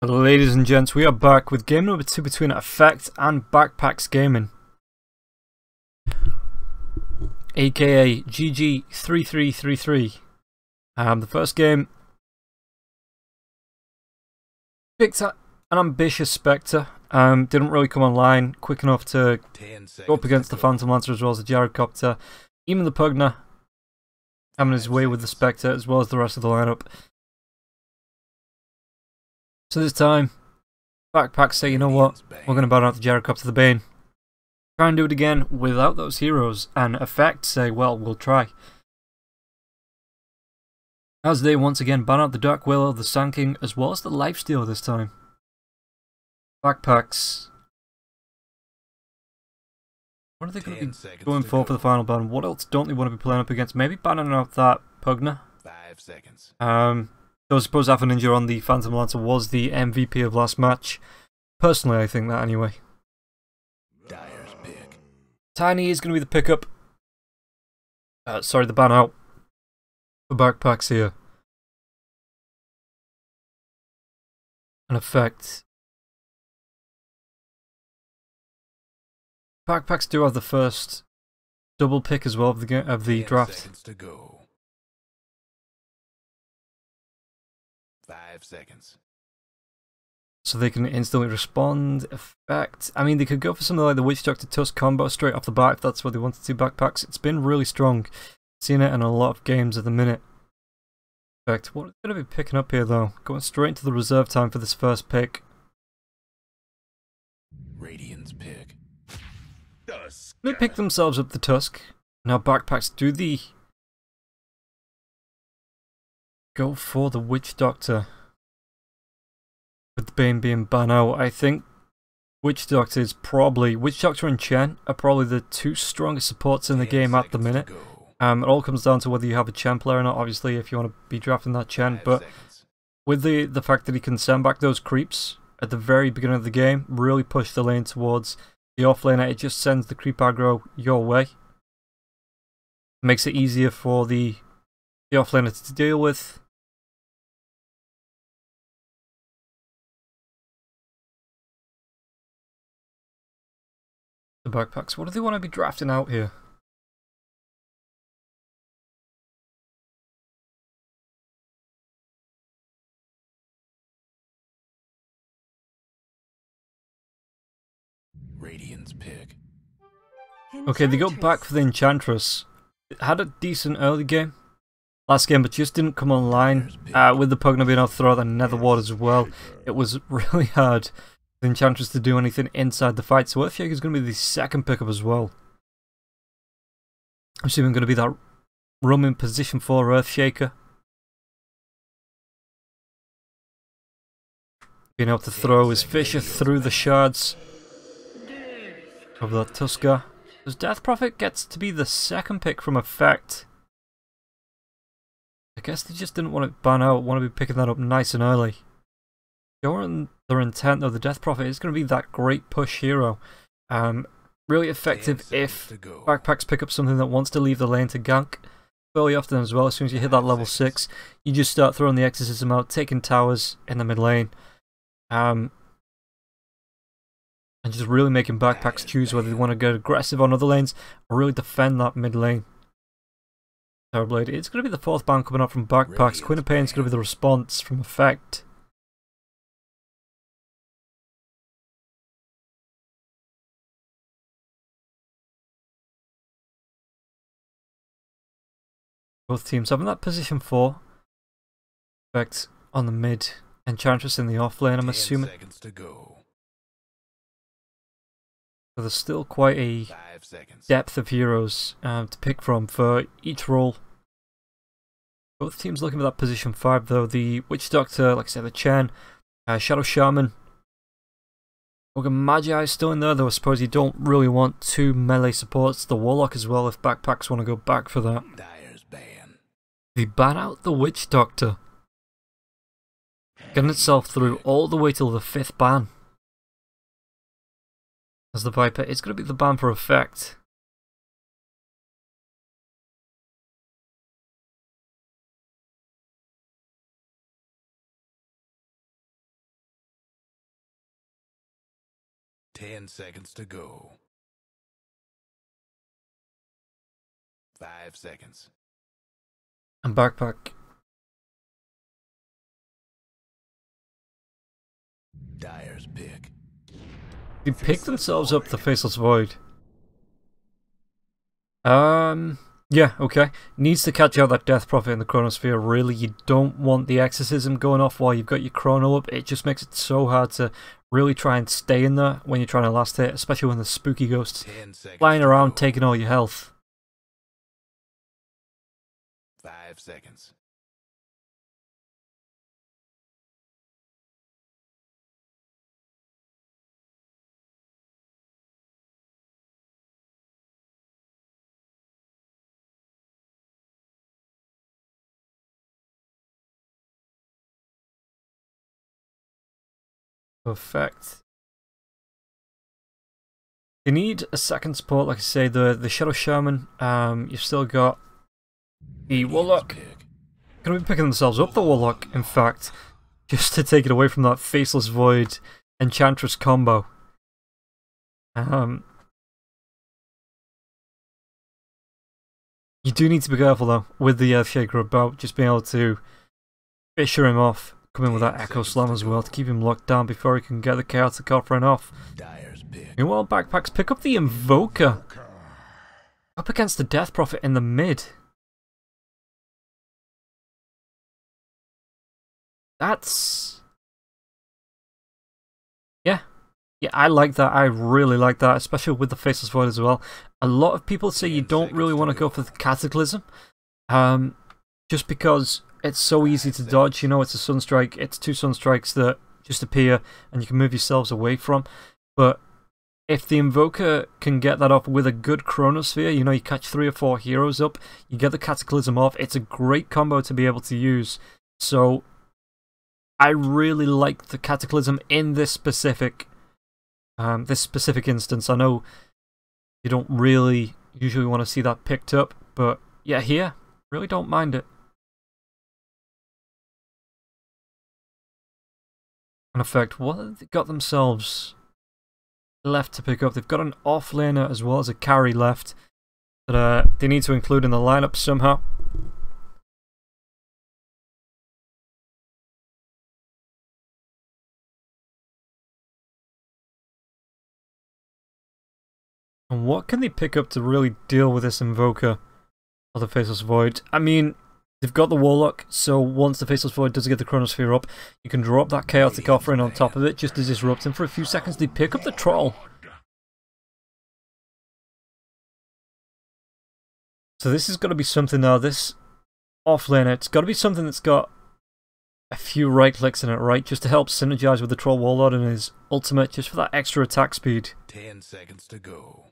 Ladies and gents, we are back with game number 2 between Effect and Backpacks Gaming, aka gg3. The first game picked an ambitious Spectre. Didn't really come online quick enough to go up against the Phantom Lancer as well as the Gyrocopter. Even the Pugner having his way with the Spectre as well as the rest of the lineup. So this time, Backpacks say, you know what, we're going to ban out the Gyrocopter the Bane. Try and do it again without those heroes, and Effect say, well, we'll try. As they once again ban out the Dark Willow, the Sand King, as well as the Lifesteal this time. Backpacks. What are they going to be going for the final ban? What else don't they want to be playing up against? Maybe banning out that Pugner. 5 seconds. So I suppose Alpha Ninja on the Phantom Lancer was the MVP of last match. Personally, I think that anyway. Dyer's pick. Tiny is going to be the pickup. Sorry, the ban out for Backpacks here. An Effect. Backpacks do have the first double pick as well of the draft. 10 seconds to go. 5 seconds. So they can instantly respond. Effect. I mean, they could go for something like the Witch Doctor Tusk combo straight off the bat if that's what they wanted to. Backpacks. It's been really strong. Seen it in a lot of games at the minute. Effect. What are they going to be picking up here though? Going straight into the reserve time for this first pick. Radiant's pick. Tusk. They pick themselves up the Tusk. Now Backpacks do the go for the Witch Doctor. With the Bane being banned out, I think Witch Doctor is probably... Witch Doctor and Chen are probably the two strongest supports in the game at the minute. It all comes down to whether you have a Chen player or not, obviously, if you want to be drafting that Chen. But with the fact that he can send back those creeps at the very beginning of the game, really push the lane towards the offlaner, it just sends the creep aggro your way. Makes it easier for the offlaner to deal with. The Backpacks, what do they want to be drafting out here? Radiant's pick. Okay, they go back for the Enchantress. It had a decent early game last game, but just didn't come online. With the Pugner being able to throw out the Nether Ward as well, it was really hard for the Enchantress to do anything inside the fight. So Earthshaker is going to be the second pickup as well. I'm assuming going to be that roaming position for Earthshaker. Being able to throw his Fisher through the shards of that Tusker. Does Death Prophet gets to be the second pick from Effect? I guess they just didn't want to ban out, want to be picking that up nice and early. Going their intent though, the Death Prophet is going to be that great push hero. Really effective if Backpacks pick up something that wants to leave the lane to gank fairly often as well. As soon as you hit that level 6, you just start throwing the Exorcism out, taking towers in the mid lane. And just really making Backpacks choose whether they want to get aggressive on other lanes or really defend that mid lane. Terrorblade. It's going to be the fourth ban coming up from Backpacks. Queen of Pain is going to be the response from Effect. Both teams having that position 4. Effect on the mid. Enchantress in the off lane, I'm assuming. 10 seconds to go. So there's still quite a 5 seconds. depth of heroes to pick from for each role. Both teams looking for that position 5 though. The Witch Doctor, like I said, the Chen, Shadow Shaman. Ogre Magi is still in there though. I suppose you don't really want two melee supports. The Warlock as well if Backpacks want to go back for that. Dyer's ban. They ban out the Witch Doctor. Getting itself through all the way till the 5th ban. As the Viper, it's going to be the ban for Effect. 10 seconds to go. 5 seconds. And backpack. Dyer's pick. They pick themselves up the Faceless Void. Yeah, okay. Needs to catch out that Death Prophet in the Chronosphere, really. You don't want the Exorcism going off while you've got your Chrono up. It just makes it so hard to really try and stay in there when you're trying to last hit, especially when the spooky ghosts flying around taking all your health. 5 seconds. Perfect. You need a second support, like I say, the Shadow Shaman. You've still got the Warlock. Gonna be picking themselves up, the Warlock, in fact, just to take it away from that Faceless Void Enchantress combo. You do need to be careful though with the Earthshaker about, just being able to fisher him off. Come in with that Echo Slam as well to keep him locked down before he can get the Chaotic Offering off. Meanwhile, Backpacks pick up the Invoker up against the Death Prophet in the mid. That's... yeah, I like that. I really like that, especially with the Faceless Void as well. A lot of people say you don't really want to go for the Cataclysm, just because it's so easy to dodge. You know, it's a Sunstrike, it's 2 Sunstrikes that just appear and you can move yourselves away from. But if the Invoker can get that off with a good Chronosphere, you know, you catch 3 or 4 heroes up, you get the Cataclysm off, it's a great combo to be able to use. So I really like the Cataclysm in this specific instance. I know you don't really usually want to see that picked up, but yeah, here, really don't mind it. In effect, what have they got themselves left to pick up? They've got an offlaner as well as a carry left that they need to include in the lineup somehow. And what can they pick up to really deal with this Invoker or the Faceless Void? I mean, they've got the Warlock, so once the Faceless Void does get the Chronosphere up, you can drop that Chaotic Offering on top of it just to disrupt him for a few seconds. They pick up the Troll. So this is going to be something now, this offlaner, it's got to be something that's got a few right clicks in it, right? Just to help synergize with the Troll Warlord and his ultimate, just for that extra attack speed. 10 seconds to go.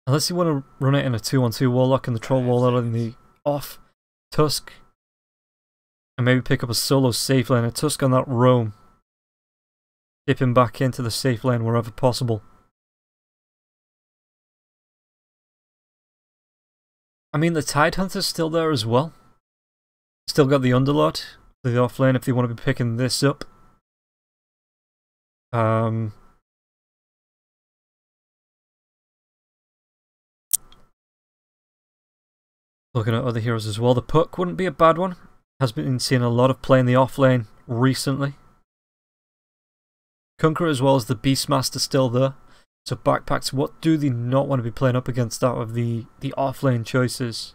Unless you want to run it in a 2-on-2 Warlock and the Troll Warlord in the off Tusk. And maybe pick up a solo safe lane, a Tusk on that roam. Dip him back into the safe lane wherever possible. I mean, the Tidehunter's still there as well. Still got the Underlord, the offlane, if they want to be picking this up. Looking at other heroes as well. The Puck wouldn't be a bad one. Has been seeing a lot of play in the offlane recently. Conqueror as well as the Beastmaster still there. So Backpacks, what do they not want to be playing up against out of the offlane choices?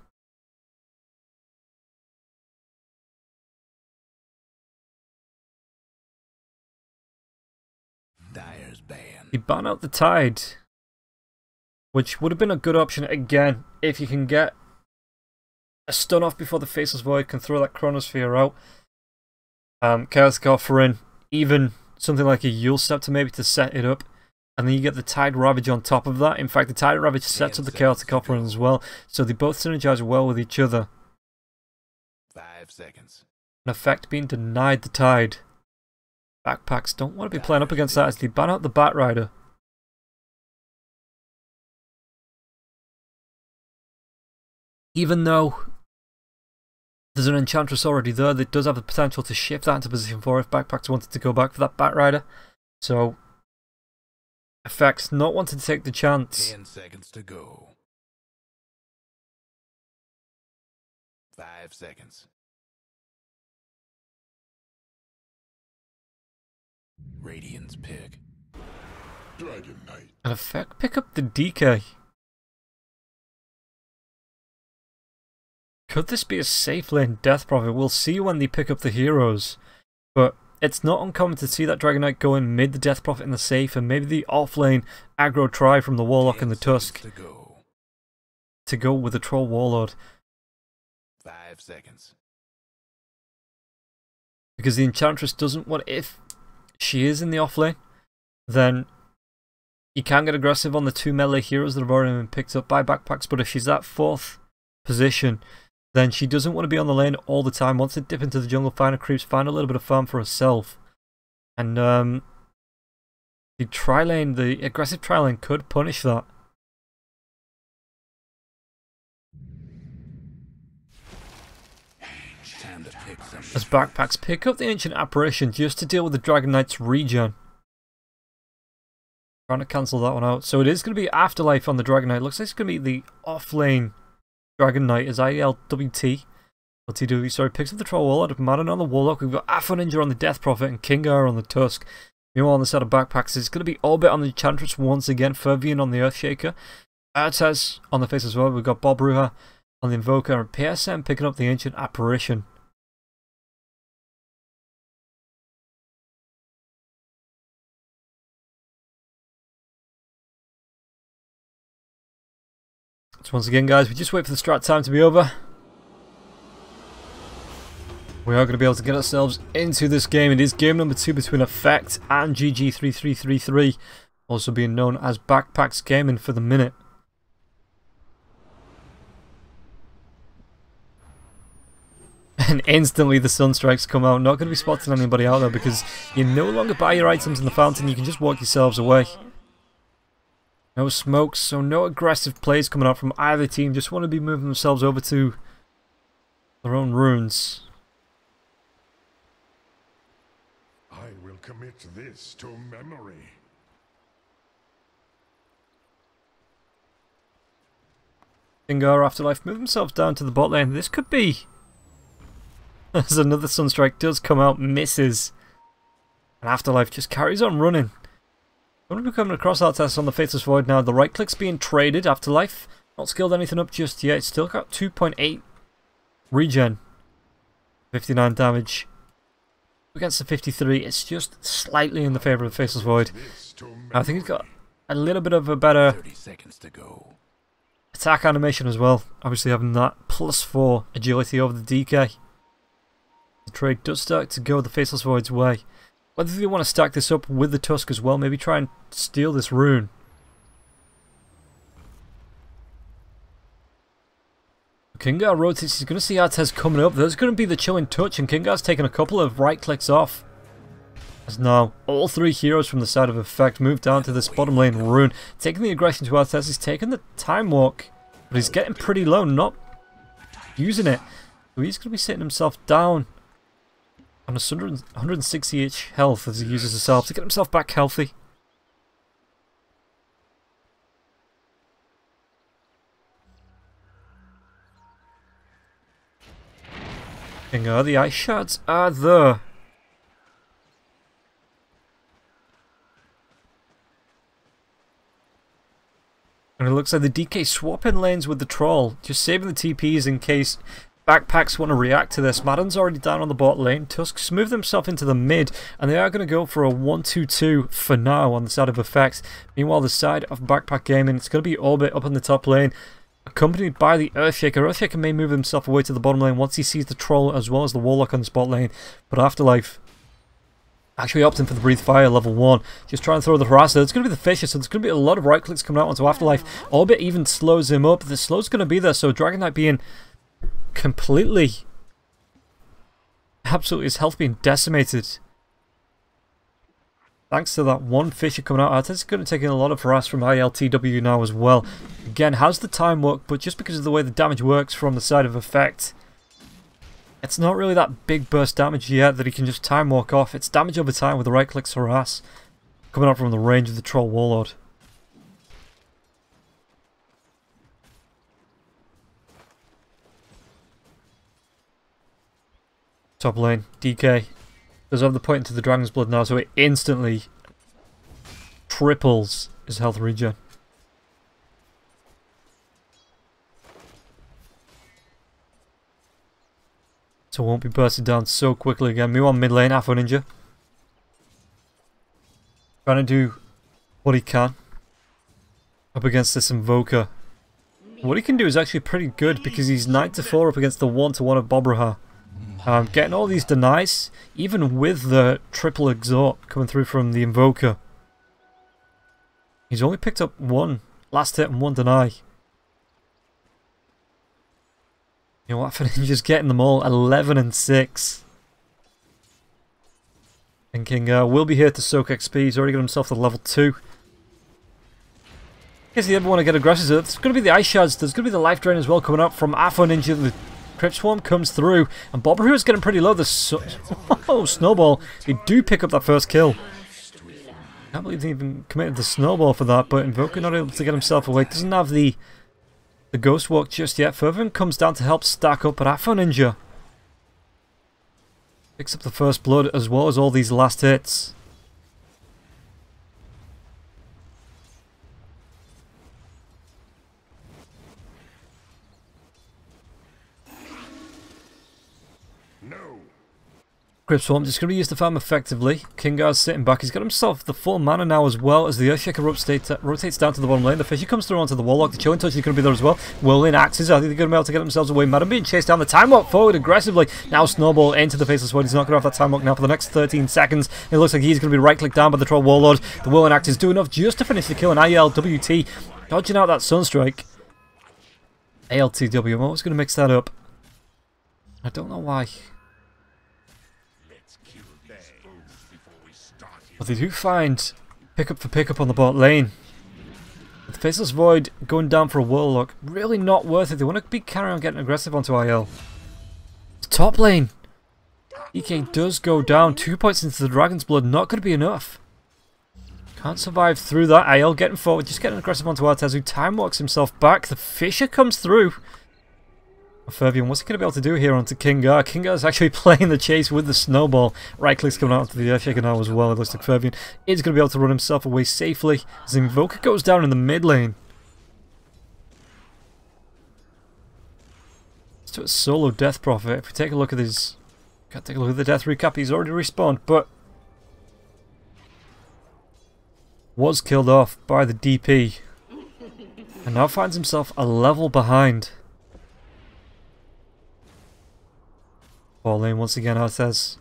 Dyer's ban. They ban out the Tide, which would have been a good option again if you can get a stun off before the Faceless Void can throw that Chronosphere out. Chaotic Offering, even something like a Yule Scepter maybe to set it up. And then you get the Tide Ravage on top of that. In fact, the Tide Ravage sets up the Chaotic Offering as well. So they both synergize well with each other. 5 seconds. In effect, being denied the Tide. Backpacks don't want to be playing up against that as they ban out the Bat Rider. Even though there's an Enchantress already there, that does have the potential to shift that into position 4 if Backpacks wanted to go back for that Bat Rider. So Effects not wanting to take the chance. 10 seconds to go. 5 seconds. Radiant's pick. Dragon Knight. An effect pick up the DK. Could this be a safe lane Death Prophet? We'll see when they pick up the heroes. But it's not uncommon to see that Dragon Knight go in mid the Death Prophet in the safe, and maybe the off lane aggro try from the Warlock and the Tusk to go with the Troll Warlord. 5 seconds. Because the Enchantress doesn't want, if she is in the off lane, then you can get aggressive on the 2 melee heroes that have already been picked up by backpacks, but if she's at 4th position, then she doesn't want to be on the lane all the time, wants to dip into the jungle, find her creeps, find a little bit of farm for herself. And the tri-lane, the aggressive tri-lane could punish that. As backpacks pick up the Ancient Apparition just to deal with the Dragon Knight's regen. Trying to cancel that one out. So it is going to be Afterlife on the Dragon Knight. Looks like it's going to be the off-lane Dragon Knight as ILWT. LTW, sorry, picks up the Troll Warlord, Madden on the Warlock. We've got Afro Ninja on the Death Prophet and Kingar on the Tusk. Meanwhile, on the set of backpacks, it's going to be Orbit on the Enchantress once again, Fervian on the Earthshaker, Artez on the face as well. We've got Bob Ruha on the Invoker, and PSM picking up the Ancient Apparition. So once again, guys, we just wait for the strat time to be over. We are going to be able to get ourselves into this game. It is game number 2 between Effect and gg3, also being known as Backpacks Gaming for the minute. And instantly the Sunstrikes come out. Not going to be spotting anybody out there because you no longer buy your items in the fountain. You can just walk yourselves away. No smokes, so no aggressive plays coming out from either team. Just want to be moving themselves over to their own runes. I will commit this to memory. Kingar Afterlife move themselves down to the bot lane. This could be... As another Sunstrike does come out, misses. And Afterlife just carries on running. Going to be coming across that test on the Faithless Void now. The right click's being traded. Afterlife not skilled anything up just yet. It's still got 2.8 regen. 59 damage. Against the 53, it's just slightly in the favour of the Faceless Void. I think he's got a little bit of a better 30 seconds to go. attack animation as well. Obviously having that +4 agility over the DK. The trade does start to go the Faceless Void's way. Whether they want to stack this up with the Tusk as well, maybe try and steal this rune. Kingar rotates, he's going to see Artez coming up. There's going to be the Chilling Touch, and Kingar's taking a couple of right clicks off. As now, all 3 heroes from the side of Effect move down to this bottom lane rune. Taking the aggression to Artez, he's taking the Time Walk, but he's getting pretty low, not using it. So he's going to be sitting himself down on 160-ish health as he uses the salve to get himself back healthy. The ice shards are there. And it looks like the DK swapping lanes with the Troll, just saving the TPs in case backpacks want to react to this. Madden's already down on the bot lane. Tusk's moved himself into the mid, and they are going to go for a 1-2-2 for now on the side of Effects. Meanwhile, the side of Backpack Gaming, it's going to be Orbit up in the top lane, accompanied by the Earthshaker. Earthshaker may move himself away to the bottom lane once he sees the Troll as well as the Warlock on the spot lane. But Afterlife actually opting for the Breathe Fire level 1. Just trying to throw the harasser. It's going to be the Fisher, so there's going to be a lot of right clicks coming out onto Afterlife. Orbit even slows him up. The slow's going to be there, so Dragon Knight being completely, absolutely, his health being decimated. Thanks to that one Fisher coming out. Artez going to take in a lot of harass from ILTW now as well. Again, has the time work, but just because of the way the damage works from the side of Effect, it's not really that big burst damage yet that he can just time walk off. It's damage over time with the right clicks harass. coming out from the range of the Troll Warlord. Top lane, DK does have the point into the Dragon's Blood now, so it instantly triples his health regen. So it won't be bursted down so quickly again. Meanwhile, mid lane, Afro Ninja trying to do what he can up against this Invoker. What he can do is actually pretty good because he's 9-4 up against the 1-1 of Bobraha. Getting all these denies, even with the triple exhort coming through from the Invoker. He's only picked up one last hit and one deny. You know what, Ninja's getting them all 11 and 6. Thinking will be here to soak XP. He's already got himself to level 2. In case you ever want to get aggressive, there's going to be the Ice Shards, there's going to be the Life Drain as well coming up from Afro Ninja. The Crypt Swarm comes through, and Bobraha is getting pretty low. Oh, Snowball. They do pick up that first kill. Can't believe they even committed the Snowball for that, but Invoker not able to get himself away. Doesn't have the Ghost Walk just yet. Fervent comes down to help stack up, but Afro Ninja picks up the first blood as well as all these last hits. Crypt Swarm just going to be used to farm effectively. Kingar's sitting back. He's got himself the full mana now as well as the Earthshaker rotates down to the bottom lane. The Fisher comes through onto the Warlock. The Chilling Touch is going to be there as well. Whirling Axes. I think they're going to be able to get themselves away. Madden being chased down. The Time Walk forward aggressively. Now Snowball into the Faceless Void. He's not going to have that Time Walk now for the next 13 seconds. It looks like he's going to be right-clicked down by the Troll Warlord. The Whirling Axes do enough just to finish the kill. And ILWT dodging out that Sunstrike. ALTW. I'm always going to mix that up. I don't know why. But they do find pickup for pickup on the bot lane. With the Faceless Void going down for a Warlock, really not worth it. They want to be carrying on getting aggressive onto IL. Top lane! EK does go down. 2 points into the Dragon's Blood, not going to be enough. Can't survive through that. IL getting forward, just getting aggressive onto Artez, who time walks himself back. The Fisher comes through. Fervian, what's he going to be able to do here onto Kingar? Kingar is actually playing the chase with the Snowball. Right click's coming out onto the Earthshaker now as well. It looks like Fervian is going to be able to run himself away safely as the Invoker goes down in the mid lane. Let's do a solo Death Prophet. If we take a look at his... Can't take a look at the death recap, he's already respawned, but... was killed off by the DP. And now finds himself a level behind. Ball lane once again, Artez.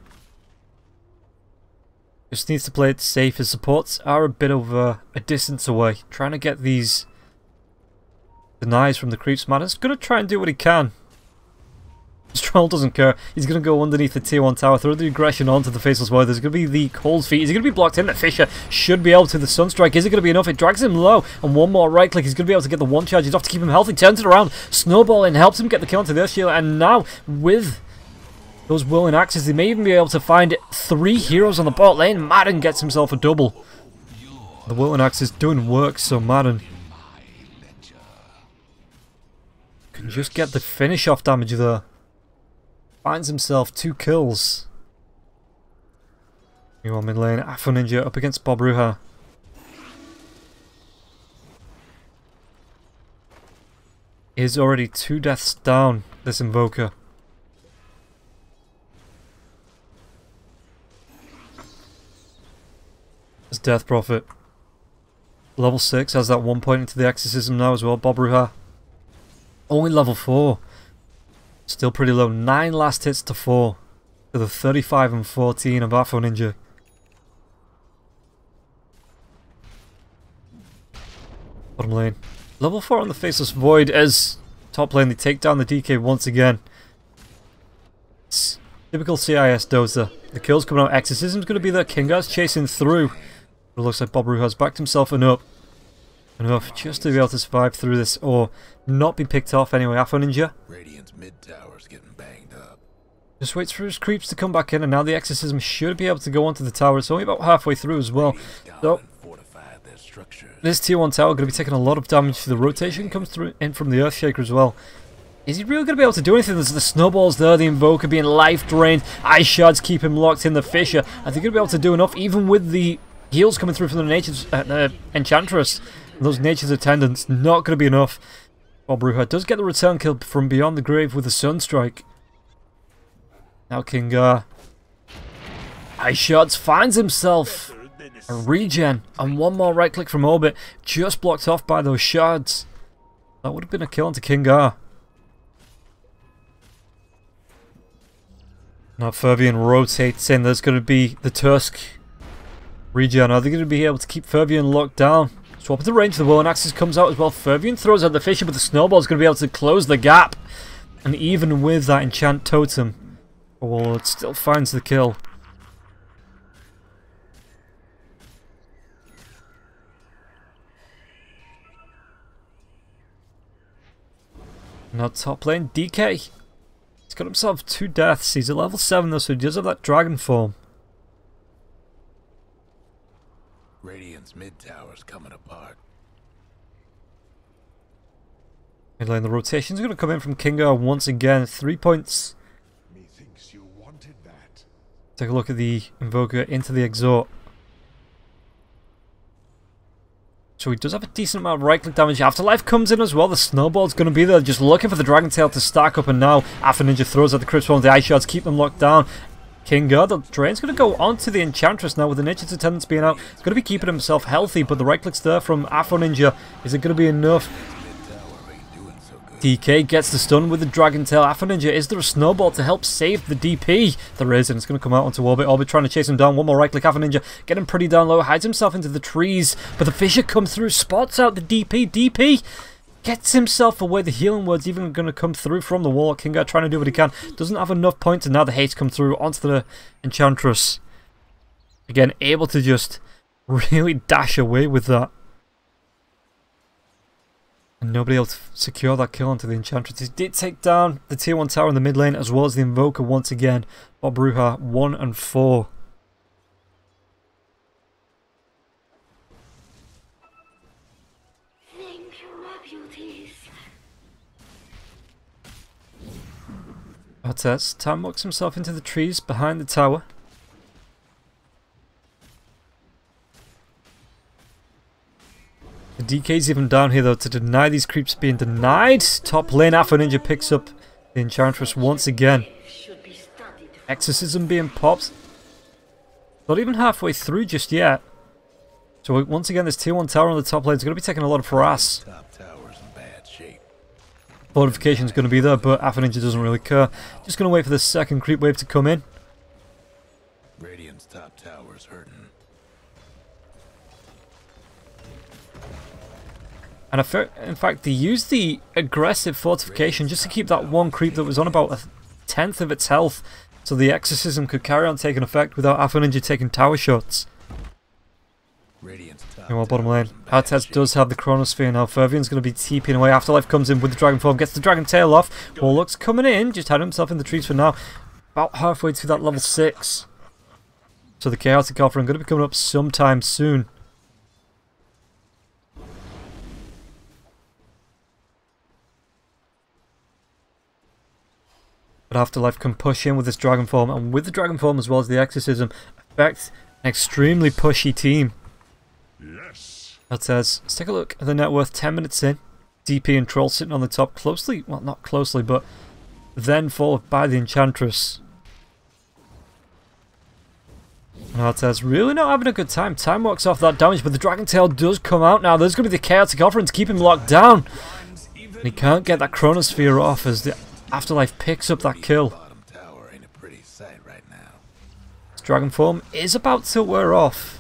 Just needs to play it safe. His supports are a bit of a distance away. Trying to get these denies from the creeps. Man is going to try and do what he can. Stroll doesn't care. He's going to go underneath the tier 1 tower, throw the aggression onto the Faceless Void. There's going to be the Cold Feet. Is he going to be blocked in? The Fisher should be able to. The Sunstrike, is it going to be enough? It drags him low, and one more right click. He's going to be able to get the one charge. He's off to keep him healthy. Turns it around. Snowball in, helps him get the kill onto the Earthshield, and now with those Whirling Axes, they may even be able to find 3 heroes on the bot lane. Madden gets himself a double. The Whirling Axes doing work, so Madden can just get the finish off damage there. Finds himself 2 kills. Meanwhile, mid lane, Afro Ninja up against Bobraha. Is already 2 deaths down, this Invoker. This Death Prophet. Level 6 has that 1 point into the Exorcism now as well. Bobraha only level 4. Still pretty low. 9 last hits to 4. To the 35 and 14 of Afro Ninja. Bottom lane. Level 4 on the Faceless Void as top lane they take down the DK once again. It's typical CIS dozer. The kills coming out. Exorcism's going to be there. Kingar's chasing through. But it looks like Bobraha has backed himself enough just to be able to survive through this or not be picked off anyway. Afro Ninja Radiant's mid tower's getting banged up. Just waits for his creeps to come back in, and now the exorcism should be able to go onto the tower. It's only about halfway through as well. So this tier 1 tower going to be taking a lot of damage. The rotation comes through in from the Earthshaker as well. Is he really going to be able to do anything? There's the snowballs there, the Invoker being life drained. Ice shards keep him locked in. The Fissure, are they going to be able to do enough, even with the heals coming through from the Nature's Enchantress? And those Nature's Attendants, not going to be enough. Bruja does get the return kill from beyond the grave with a Sunstrike. Now Kingar. Ice Shards finds himself a regen, and one more right click from Orbit, just blocked off by those shards. That would have been a kill onto Kingar. Now Fervian rotates in. There's going to be the Tusk regen. Are they going to be able to keep Fervian locked down? Swap into range. The Whirling Axis comes out as well. Fervian throws out the Fissure, but the Snowball is going to be able to close the gap. And even with that Enchant Totem, Warlord still finds the kill. Now top lane, DK. He's got himself 2 deaths. He's at level 7 though, so he does have that dragon form. Radiant's mid tower's coming apart. Mid lane, the rotation's going to come in from Kingar once again. 3 points. Methinks you wanted that. Take a look at the Invoker into the Exhort. So he does have a decent amount of right-click damage. Afterlife comes in as well. The Snowball's going to be there, just looking for the Dragon Tail to stack up. And now Afro Ninja throws out the Crypt Swarm. The Ice Shards keep them locked down. Kingar, the drain's going to go onto the Enchantress now with the Nature's Attendants being out. He's going to be keeping himself healthy, but the right-clicks there from Afro Ninja. Is it going to be enough? DK gets the stun with the Dragon Tail. Afro Ninja, is there a Snowball to help save the DP? There is, and it's going to come out onto Orbit. Orbit trying to chase him down. One more right click. Afro Ninja getting pretty down low. Hides himself into the trees. But the Fissure comes through. Spots out the DP. DP gets himself away. The healing word's even going to come through from the wall. Kingar trying to do what he can. Doesn't have enough points, and now the haste come through onto the Enchantress. Again, able to just really dash away with that. And nobody able to secure that kill onto the Enchantress. He did take down the tier 1 tower in the mid lane, as well as the Invoker once again. Bob Bruja 1 and 4. Thank you, my beauties. Artes time walks himself into the trees behind the tower. The DK's even down here though to deny these creeps being denied. Top lane, Afro Ninja picks up the Enchantress once again. Exorcism being popped. Not even halfway through just yet. So once again, this tier 1 tower on the top lane is going to be taking a lot of harass. Top tower's in bad shape. Fortification's going to be there, but Afro Ninja doesn't really care. Just going to wait for the second creep wave to come in. Radiant's top tower's hurting. And in fact, they used the aggressive fortification just to keep that one creep that was on about 1/10 of its health, so the exorcism could carry on taking effect without Afro Ninja taking tower shots. Meanwhile, bottom lane, Artes does have the Chronosphere now. Fervian's going to be TPing away. Afterlife comes in with the Dragon Form, gets the Dragon Tail off. Warlock's coming in, just had himself in the trees for now. About halfway to that level 6. So the Chaotic Offering going to be coming up sometime soon. But Afterlife can push in with this Dragon Form, and with the Dragon Form as well as the Exorcism, affect an extremely pushy team. Yes. That says, let's take a look at the net worth 10 minutes in. DP and Troll sitting on the top closely, well not closely, but then followed by the Enchantress. And Artes really not having a good time. Time walks off that damage, but the Dragon Tail does come out now. There's going to be the Chaotic Offering to keep him locked down. And he can't get that Chronosphere off as the Afterlife picks up that kill. Bottom tower ain't a pretty sight right now. His Dragon Form is about to wear off.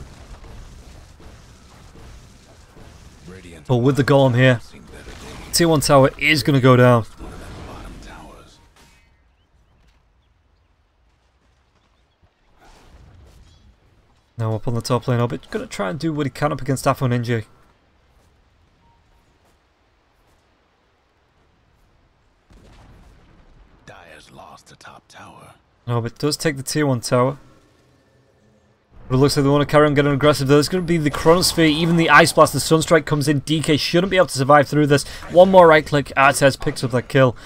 Radiant's But with the Golem here, seen better days. tier 1 tower is going to go down. One of them bottom towers. Now up on the top lane, Orbit going to try and do what he can up against Afro Ninja. Dire's lost the top tower. No, but it does take the tier 1 tower. But it looks like they want to carry on getting aggressive. There's going to be the Chronosphere, even the Ice Blast, the Sunstrike comes in. DK shouldn't be able to survive through this. One more right click, Artez picks up that kill.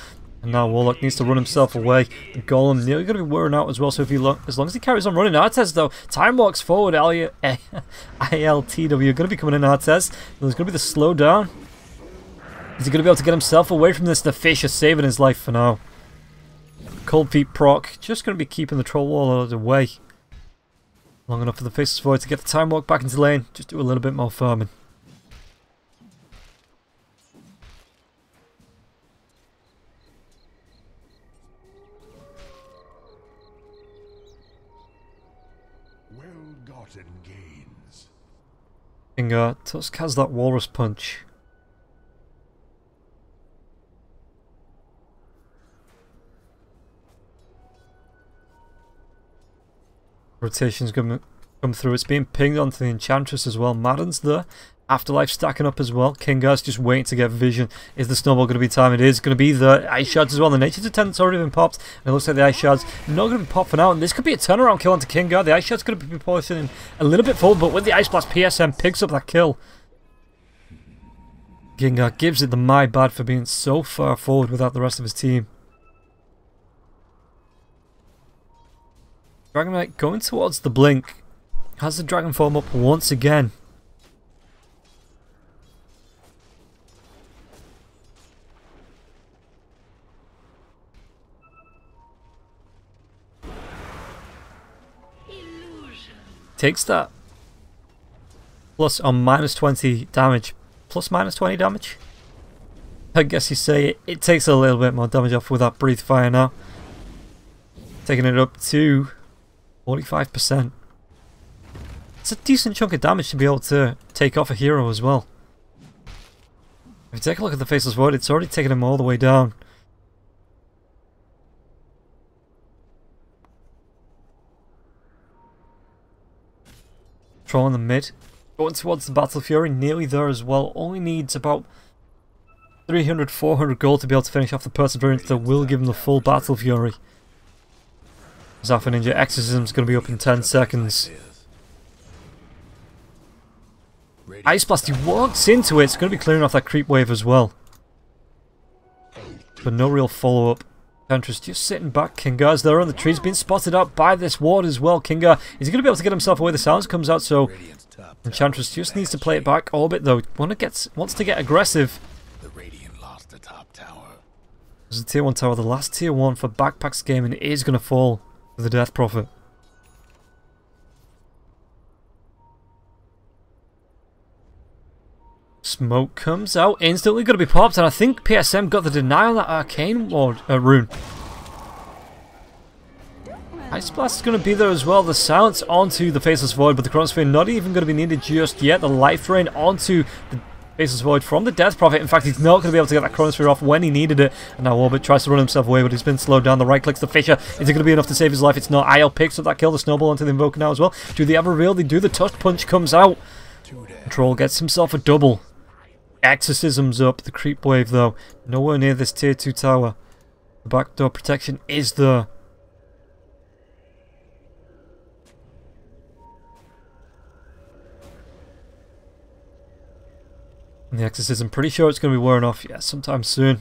And now Warlock needs to run himself away. The Golem nearly going to be wearing out as well, so if he as long as he carries on running. Artez though, time walks forward. ILTW going to be coming in. Artez. There's going to be the slow down. Is he going to be able to get himself away from this? The Fish is saving his life for now. Cold Feet proc, just going to be keeping the Troll Warlord away. Long enough for the Faceless Void to get the time walk back into lane. Just do a little bit more farming. Well-gotten gains. Tusk has that Walrus Punch. Rotation's going to come through. It's being pinged onto the Enchantress as well. Madden's there. Afterlife stacking up as well. Kingar's just waiting to get vision. Is the snowball going to be time? It is going to be the Ice Shards as well. The Nature's Attendant's already been popped. And it looks like the Ice Shards not going to be popped for now. And this could be a turnaround kill onto Kingar. The Ice Shard's going to be pushing a little bit forward, but with the Ice Blast, PSM picks up that kill. Kingar gives it the my bad for being so far forward without the rest of his team. Dragon Knight going towards the blink. Has the dragon form up once again. Takes that. Plus on minus 20 damage. Plus minus 20 damage. I guess you say it takes a little bit more damage off with that Breathe Fire now. Taking it up to 45%. It's a decent chunk of damage to be able to take off a hero as well. If you take a look at the Faceless Void, it's already taken him all the way down. Troll in the mid. Going towards the Battle Fury, nearly there as well. Only needs about 300, 400 gold to be able to finish off the Perseverance that will give him the full Battle Fury. Zaffa Ninja Exorcism's going to be up in 10 seconds. Ice Blast, he walks into it. It's going to be clearing off that creep wave as well. But no real follow-up. Enchantress just sitting back. Kingar's there on the trees, being spotted out by this ward as well. Kingar, is he going to be able to get himself away? The silence comes out, so Enchantress just needs to play it back. Orbit, though, wants to get aggressive. The Radiant lost the top tower. There's a tier 1 tower. The last tier 1 for Backpacks Gaming is going to fall to the Death Prophet. Smoke comes out, instantly going to be popped, and I think PSM got the deny on that Arcane ward, rune. Ice Blast is going to be there as well. The silence onto the Faceless Void, but the Chronosphere not even going to be needed just yet. The Life Rain onto the Faceless Void from the Death Prophet. In fact, he's not going to be able to get that Chronosphere off when he needed it. And now Orbit tries to run himself away, but he's been slowed down. The right clicks the Fisher. Is it going to be enough to save his life? It's not. IL picks up that kill. The Snowball onto the Invoker now as well. Do they have a reveal? They do. The Touch Punch comes out. Troll gets himself a double. Exorcism's up. The Creep Wave, though, nowhere near this tier 2 tower. The backdoor protection is there. And the Exorcism, pretty sure it's going to be wearing off, yeah, sometime soon.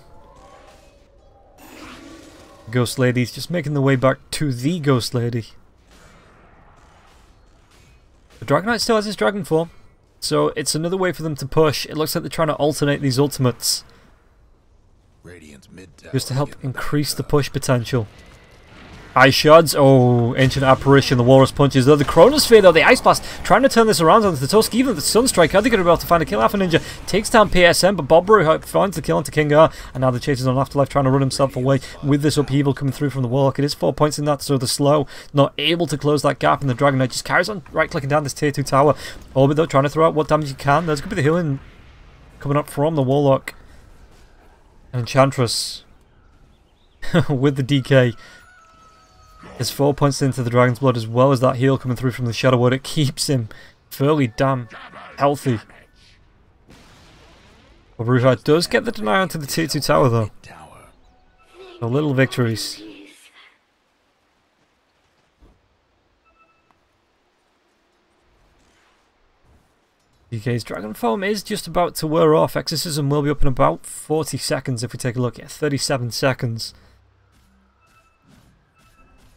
Ghost Lady's just making the way back to the Ghost Lady. The Dragon Knight still has his dragon form, so it's another way for them to push. It looks like they're trying to alternate these ultimates just to help increase the push potential. Ice Shards, oh, Ancient Apparition, the Walrus Punches there. The Chronosphere though, the Ice Blast, trying to turn this around onto the Tusk, even the Sunstrike. Are they going to be able to find a kill? Alpha Ninja takes down PSM, but Bobru finds the kill onto Kingar, and now the Chaser's on Afterlife trying to run himself away with this upheaval coming through from the Warlock. It is 4 points in that, so the Slow not able to close that gap, and the Dragon Knight just carries on right-clicking down this tier 2 tower. Orbit though, trying to throw out what damage he can. There's going to be the healing coming up from the Warlock. And Enchantress with the DK. There's 4 points into the Dragon's Blood, as well as that heal coming through from the Shadow Ward. It keeps him fairly damn healthy. But Brutai does get the deny onto the tier 2 tower though. So little victories. DK's Dragon Form is just about to wear off. Exorcism will be up in about 40 seconds if we take a look at 37 seconds.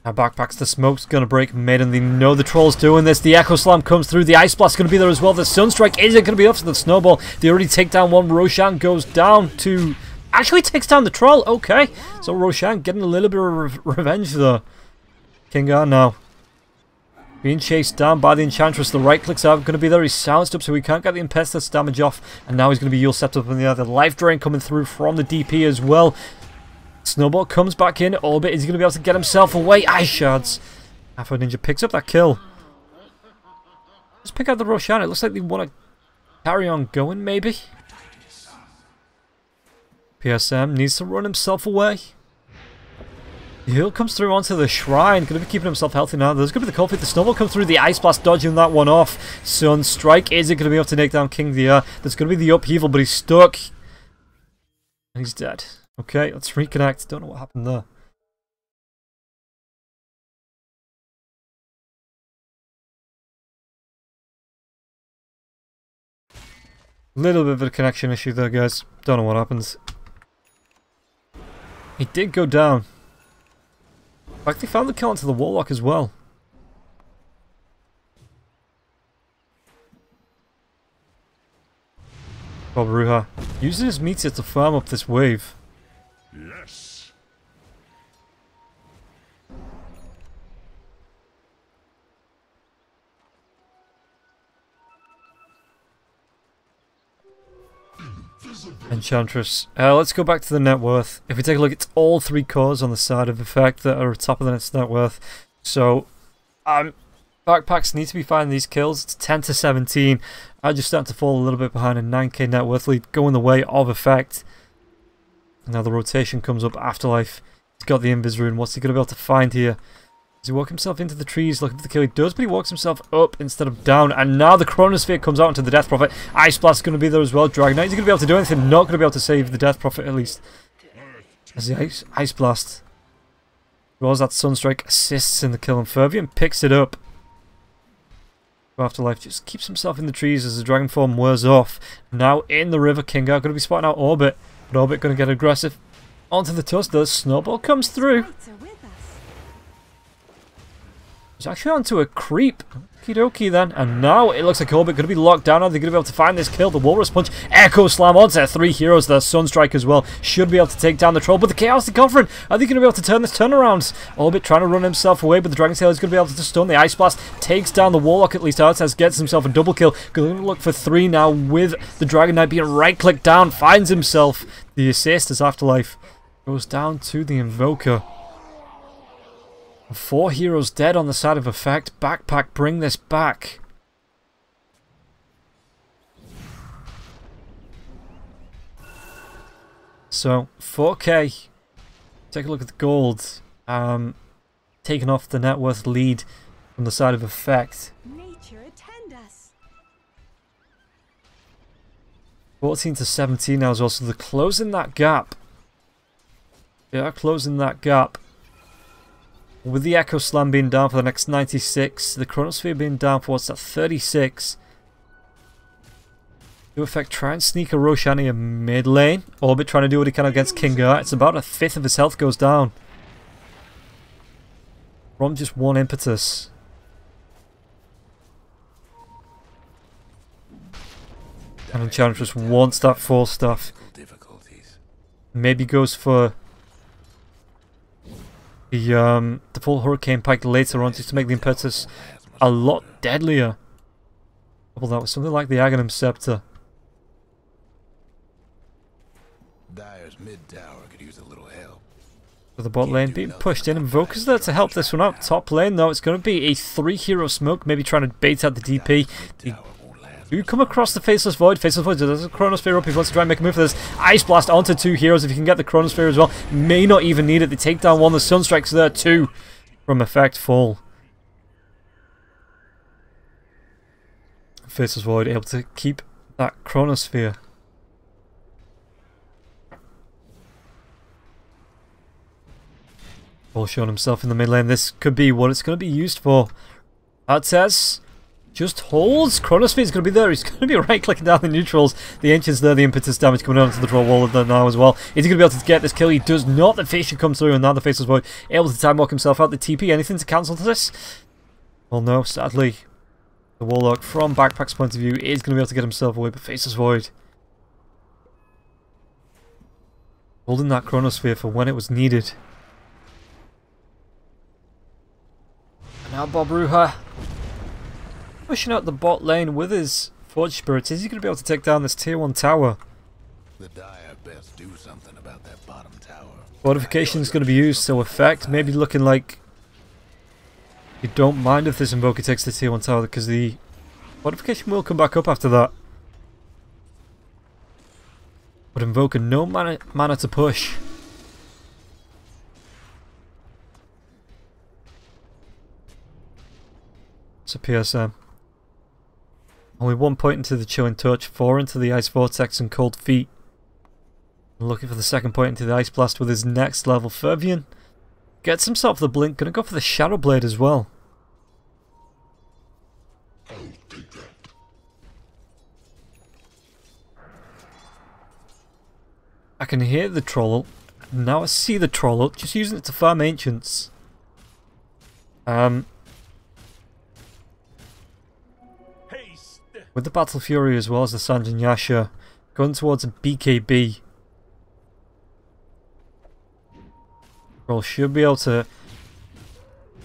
Now backpacks, the smoke's gonna break mid and they know the troll's doing this. The Echo Slam comes through, the Ice Blast gonna be there as well. The Sunstrike isn't gonna be up to the Snowball. They already take down one. Roshan goes down to... actually takes down the troll, okay. So Roshan getting a little bit of revenge there. Kingar now being chased down by the Enchantress. The right clicks are going to be there. He's silenced up so he can't get the Impetus damage off. And now he's going to be Yule Sept up in the other. Life Drain coming through from the DP as well. Snowball comes back in. Orbit is going to be able to get himself away. Ice Shards. Afro Ninja picks up that kill. Let's pick out the Roshan. It looks like they want to carry on going maybe. PSM needs to run himself away. The heal comes through onto the shrine. Going to be keeping himself healthy now. There's going to be the cold feet. The Snowball comes through. The Ice Blast dodging that one off. Sunstrike isn't going to be able to take down King the Air. There's going to be the upheaval, but he's stuck. And he's dead. Okay, let's reconnect. Don't know what happened there. Little bit of a connection issue there, guys. Don't know what happened. He did go down. In fact, they found the kill onto the Warlock as well. Bob Ruha using his meteor to farm up this wave. Yes. Enchantress. Let's go back to the net worth. If we take a look, it's all three cores on the side of effect that are top of the net worth. So, backpacks need to be finding these kills. It's 10 to 17. I just starting to fall a little bit behind a 9k net worth lead, going the way of effect. Now the rotation comes up. Afterlife. He's got the Invis rune. What's he going to be able to find here? Does he walk himself into the trees looking for the kill? He does, but he walks himself up instead of down. And now the Chronosphere comes out into the Death Prophet. Ice Blast is going to be there as well. Dragon Knight is going to be able to do anything. Not going to be able to save the Death Prophet at least. As the Ice Blast. Rolls that Sunstrike, assists in the kill, and Fervian picks it up. Afterlife just keeps himself in the trees as the Dragon Form wears off. Now in the river, Kingar going to be spotting out Orbit. But Orbit going to get aggressive. Onto the tusk, the Snowball comes through. It's actually onto a creep. Okie dokie then. And now it looks like Orbit going to be locked down. Are they going to be able to find this kill? The Walrus Punch. Echo Slam onto three heroes. The Sunstrike as well. Should be able to take down the Troll. But the Chaos Conference. Are they going to be able to turn this turnaround? Orbit trying to run himself away. But the Dragon Tail is going to be able to stun. The Ice Blast takes down the Warlock at least. Artez gets himself a double kill. Going to look for three now with the Dragon Knight being right clicked down. Finds himself the assist as Afterlife goes down to the Invoker. 4 heroes dead on the side of effect. Backpack, bring this back. So, 4k. Take a look at the gold. Taking off the net worth lead from the side of effect. Nature attend us. 14 to 17 now as well. So they're closing that gap. They are closing that gap. With the Echo Slam being down for the next 96, the Chronosphere being down for what's that, 36. Do effect, try and sneak a Roshani in mid lane. Orbit trying to do what he can against Kingar. It's about a fifth of his health goes down. From just one impetus. And Enchantress wants that full stuff. Maybe goes for the full Hurricane Pike later on just to make the impetus a lot deadlier. Couple that with something like the Aghanim Scepter. Dyer's mid tower could use a little help. For the bot lane being pushed in. Invoker's there to help this one out. Top lane though, it's going to be a 3-hero smoke, maybe trying to bait out the DP. You come across the Faceless Void. Faceless Void, there's a Chronosphere up. He wants to try and make a move for this. Ice Blast onto 2 heroes. If you can get the Chronosphere as well, may not even need it. They take down one. The Sunstrike's there too from effect full. Faceless Void able to keep that Chronosphere. Ball showing himself in the mid lane. This could be what it's going to be used for. Artez just holds. Chronosphere is going to be there. He's going to be right-clicking down the neutrals. The Ancient's there, the impetus damage coming onto the Troll Warlord there now as well. Is he going to be able to get this kill? He does not. The Facial comes through, and now the Faceless Void able to time walk himself out. The TP, anything to cancel this? Well, no, sadly. The Warlock, from Backpack's point of view, is going to be able to get himself away, but Faceless Void holding that Chronosphere for when it was needed. And now Bob Ruha pushing out the bot lane with his Forge Spirits. Is he going to be able to take down this tier 1 tower? The Dire best do something about that bottom tower. Fortification is going to be used to effect. Maybe looking like you don't mind if this Invoker takes the tier 1 tower, because the Fortification will come back up after that. But Invoker, no mana to push. It's a PSM. Only 1 point into the Chilling Touch, 4 into the Ice Vortex and Cold Feet. Looking for the 2nd point into the Ice Blast with his next level. Fervian gets himself the Blink, gonna go for the Shadow Blade as well. I'll take that. I can hear the Troll. Now I see the Troll, just using it to farm Ancients. With the Battle Fury as well as the Sanjin Yasha, going towards a BKB. Troll should be able to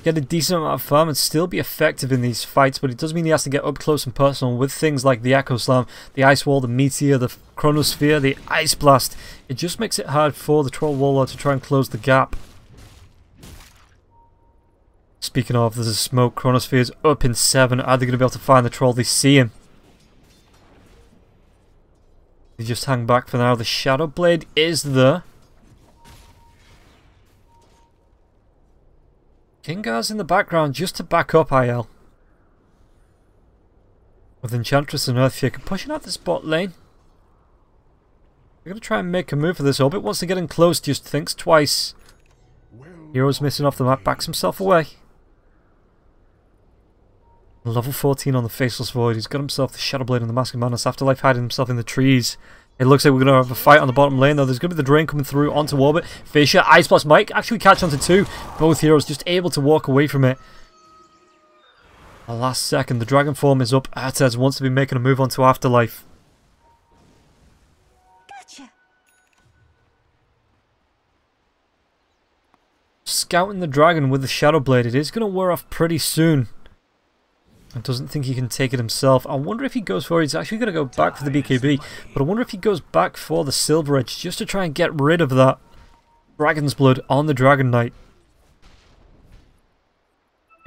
get a decent amount of farm and still be effective in these fights, but it does mean he has to get up close and personal with things like the Echo Slam, the Ice Wall, the Meteor, the Chronosphere, the Ice Blast. It just makes it hard for the Troll Warlord to try and close the gap. Speaking of, there's a smoke. Chronosphere's up in 7. Are they going to be able to find the Troll? They see him. They just hang back for now. The Shadow Blade is there. Kingar's in the background just to back up IL. With Enchantress and Earthshaker pushing out this bot lane. They're going to try and make a move for this. Orbit wants to get in close, just thinks twice. Hero's missing off the map, backs himself away. Level 14 on the Faceless Void. He's got himself the Shadow Blade and the Mask of Madness. Afterlife hiding himself in the trees. It looks like we're going to have a fight on the bottom lane though. There's going to be the Drain coming through onto Orbit. Fisher, Ice Blast might actually catch onto 2. Both heroes just able to walk away from it. The last second, the Dragon Form is up. Artez wants to be making a move onto Afterlife. Gotcha. Scouting the Dragon with the Shadow Blade. It is going to wear off pretty soon. I doesn't think he can take it himself. I wonder if he goes for it. He's actually going to go back for the BKB. But I wonder if he goes back for the Silver Edge just to try and get rid of that Dragon's Blood on the Dragon Knight.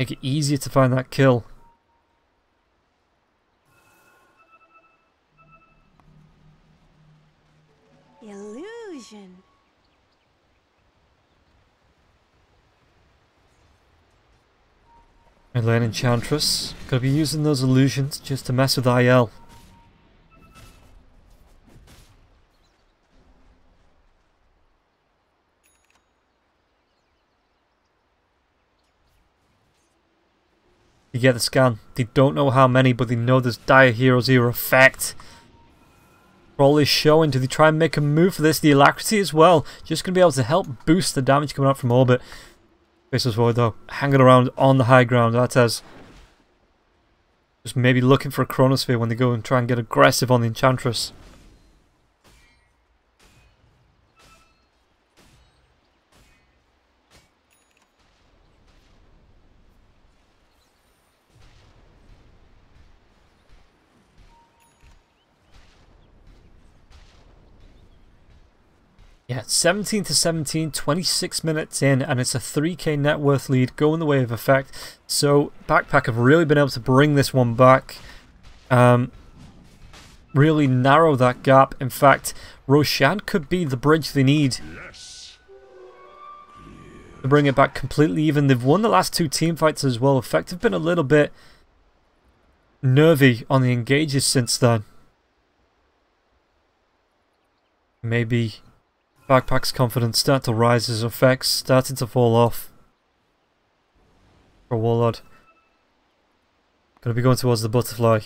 Make it easier to find that kill. Illusion. Lane Enchantress. Gotta be using those illusions just to mess with IL. You get the scan. They don't know how many, but they know there's Dire Hero Zero effect. Troll is showing. Do they try and make a move for this? The Alacrity as well. Just gonna be able to help boost the damage coming out from Orbit. Faceless Void though, hanging around on the high ground. Artez just maybe looking for a Chronosphere when they go and try and get aggressive on the Enchantress. Yeah, 17 to 17, 26 minutes in, and it's a 3k net worth lead going the way of effect. So Backpack have really been able to bring this one back, really narrow that gap. In fact, Roshan could be the bridge they need to bring it back completely even. They've won the last 2 team fights as well. Effect have been a little bit nervy on the engages since then. Maybe Backpack's confidence started to rise as effects started to fall off for Warlord. Gonna be going towards the butterfly.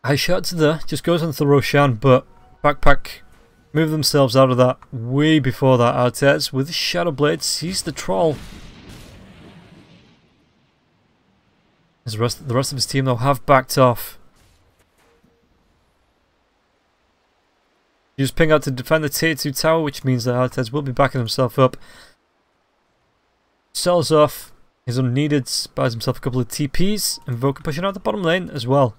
I shot to the, just goes onto the Roshan, but Backpack move themselves out of that way before that. Artez with the Shadow Blade sees the troll. As the rest of his team though have backed off. Use ping out to defend the tier 2 tower, which means that Artez will be backing himself up. Sells off his unneeded, buys himself a couple of TPs, Invoker pushing out the bottom lane as well.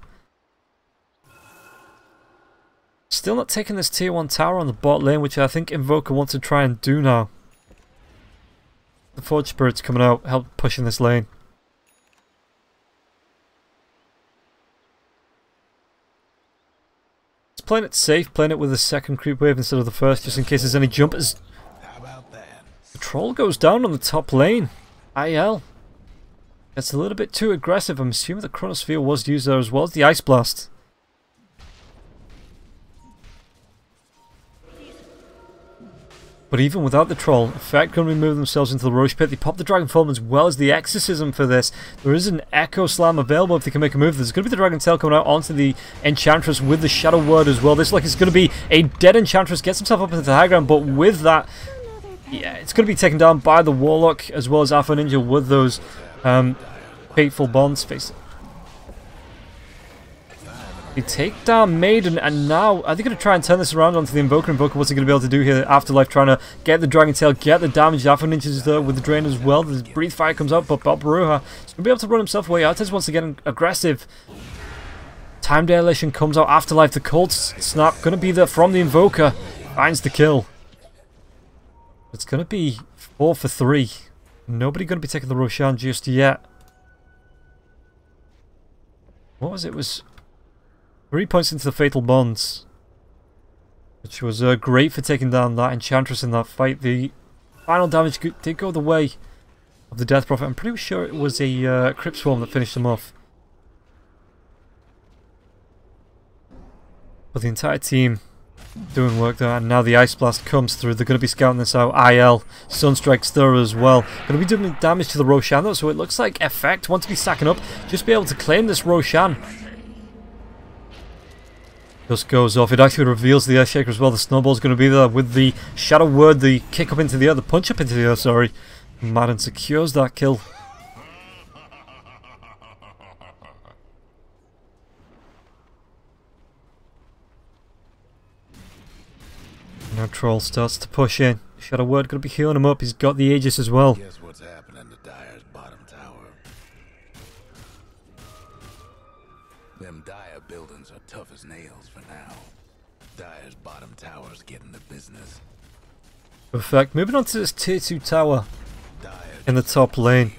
Still not taking this tier 1 tower on the bot lane, which I think Invoker wants to try and do now. The Forge Spirit's coming out, help pushing this lane. He's playing it safe, playing it with the second creep wave instead of the first, just in case there's any jumpers. How about that? The troll goes down on the top lane. IL. It's a little bit too aggressive. I'm assuming the Chronosphere was used there as well as the Ice Blast. But even without the troll, Effect can remove themselves into the Roche Pit. They pop the Dragon Form as well as the Exorcism for this. There is an Echo Slam available if they can make a move. There's going to be the Dragon Tail coming out onto the Enchantress with the Shadow Word as well. This like it's going to be a dead Enchantress. Gets himself up into the high ground, but with that, yeah, it's going to be taken down by the Warlock as well as Alpha Ninja with those fateful bonds. They take down Maiden, and now are they going to try and turn this around onto the Invoker? Invoker, what's he going to be able to do here? Afterlife trying to get the Dragon Tail, get the damage. Alpha Ninja's there with the Drain as well. The Breathe Fire comes out, but Bob Baruha is going to be able to run himself away. Artez wants to get aggressive. Time Dilation comes out. Afterlife, the Cold Snap, going to be there from the Invoker. Finds the kill. It's going to be 4 for 3. Nobody going to be taking the Roshan just yet. What was it? It was 3 points into the Fatal Bonds, which was great for taking down that Enchantress in that fight. The final damage did go the way of the Death Prophet. I'm pretty sure it was a Crypt Swarm that finished him off. But the entire team doing work there, and now the Ice Blast comes through. They're going to be scouting this out. IL, Sunstrike's there as well. Going to be doing damage to the Roshan though, so it looks like Effect wants to be stacking up, just be able to claim this Roshan. Just goes off. It actually reveals the Earthshaker as well. The Snowball's going to be there with the Shadow Word, the kick up into the air, the punch up into the air, sorry. Madden secures that kill. Now Troll starts to push in. Shadow Word going to be healing him up. He's got the Aegis as well. Guess what's happening to Dire's bottom tower? Them Dire buildings are tough as nails for now. Dire's bottom tower's getting the business. Perfect. Moving on to this tier 2 tower in the top lane.